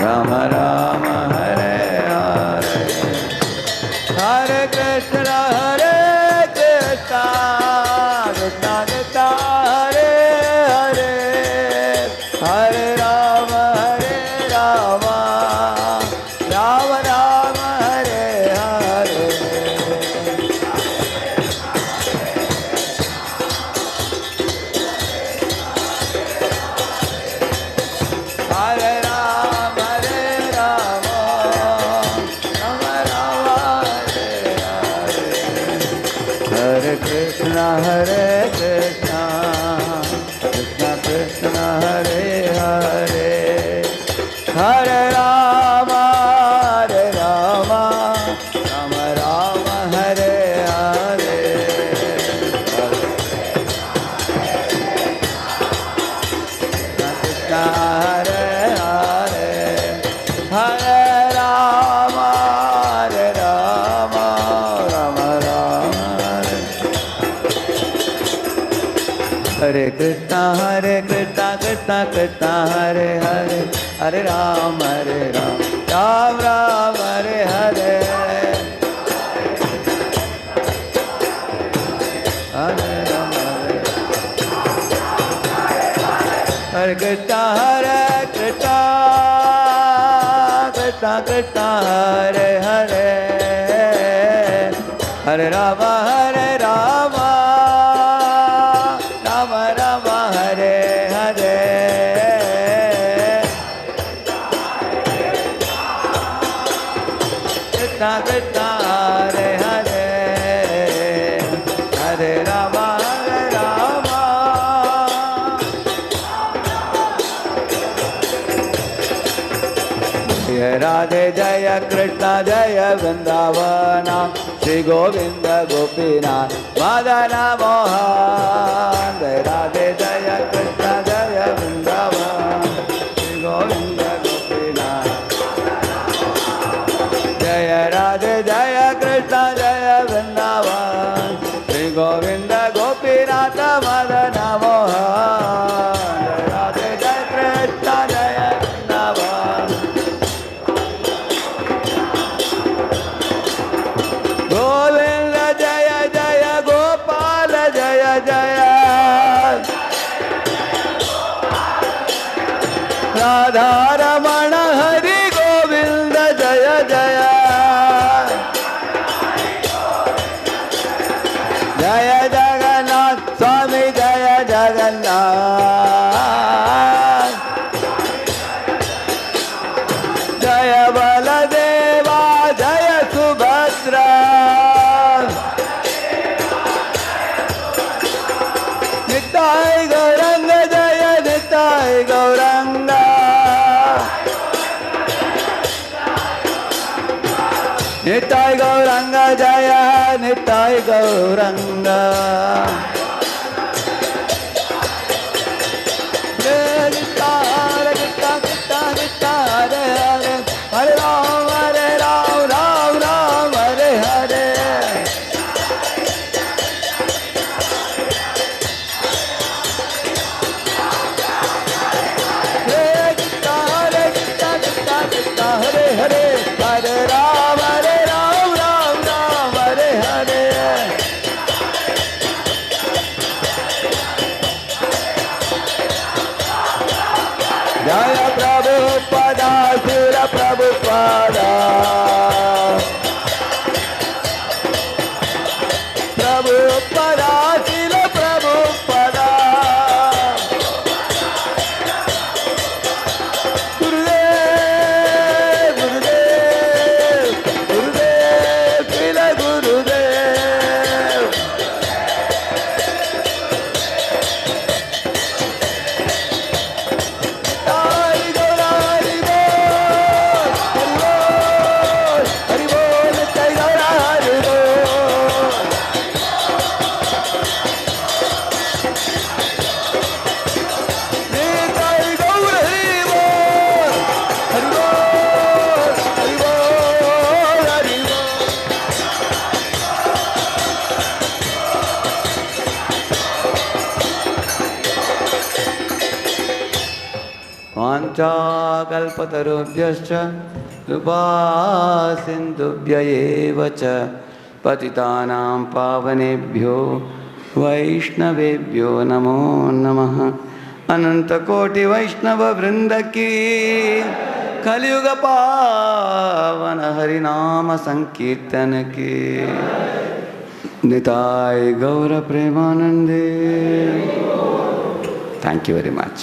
Rama Rama, Hare Hare, Hare Krishna, Hare Krishna, Krishna Krishna, Hare Hare, Hare Rama, Hare Rama, Rama Rama, Hare Hare. Hare Rama, Hare Rama, Rama Rama, Hare Hare, Hare Krishna, Hare Krishna, Krishna Krishna, Hare Hare, Hare Rama, Hare Rama, Rama Rama, Hare Hare, Krishna Hare Hare, Hare Rama, Hare Rama, Rama Rama, Hare Krishna, Krishna Krishna, Hare Hare, Hare Rama, Ram Ram, Hare Hare, Hare Rama, Hare Krishna, Krishna Krishna, Hare Hare, Hare Rama, Rama Rama, Hare Hare, Krishna Krishna, Hare Hare, Hare Rama, Rama. Jai Radhe Jaya Krishna Jaya Vrindavana, Shri Govinda Gopinath Madana Mohan. Jai Radhe Jaya Krishna Jaya Vrindavana, Shri Govinda Gopinath. Jaya Radhe Jaya Krishna Jaya Vrindavan, Shri Govinda Gopinath Madana Mohan. Jaya Radhe Jaya Krishna Jaya Vrindavan, Govinda Jaya Jaya Gopal Jaya Jaya, Radha Ramana Hari Govinda Jaya Jaya, Jaya Jagannath Swami Jaya Jagannath, Jaya Baladeva Jaya Subhadra, Nitai Gauranga Jaya Nitai Gauranga, Nitai Gauranga Jaya Nitai Gauranga, Hare Krishna, Hare Krishna, Krishna Krishna, Hare Hare, Hare Ram, Ram Ram, Hare Hare. Hare Krishna, Krishna Krishna, Hare Hare, Hare Ram, Ram Ram, Hare Hare. Jaya Prabhupada, Sura Prabhupada, Prabhupada, Sila Prabhupada, Gurudev, Gurudev, Gurudev, Sila Gurudev. Hare वाञ्छाकल्पतरुभ्यश्च कृपा सिन्धुभ्य एव च पतितानां पावनेभ्यो वैष्णवेभ्यो नमो नमः। अनंतकोटि वैष्णव वृंद की कलियुग पावन हरिनाम संकीर्तन की निताय गौर प्रेमानंदे। Thank you very much.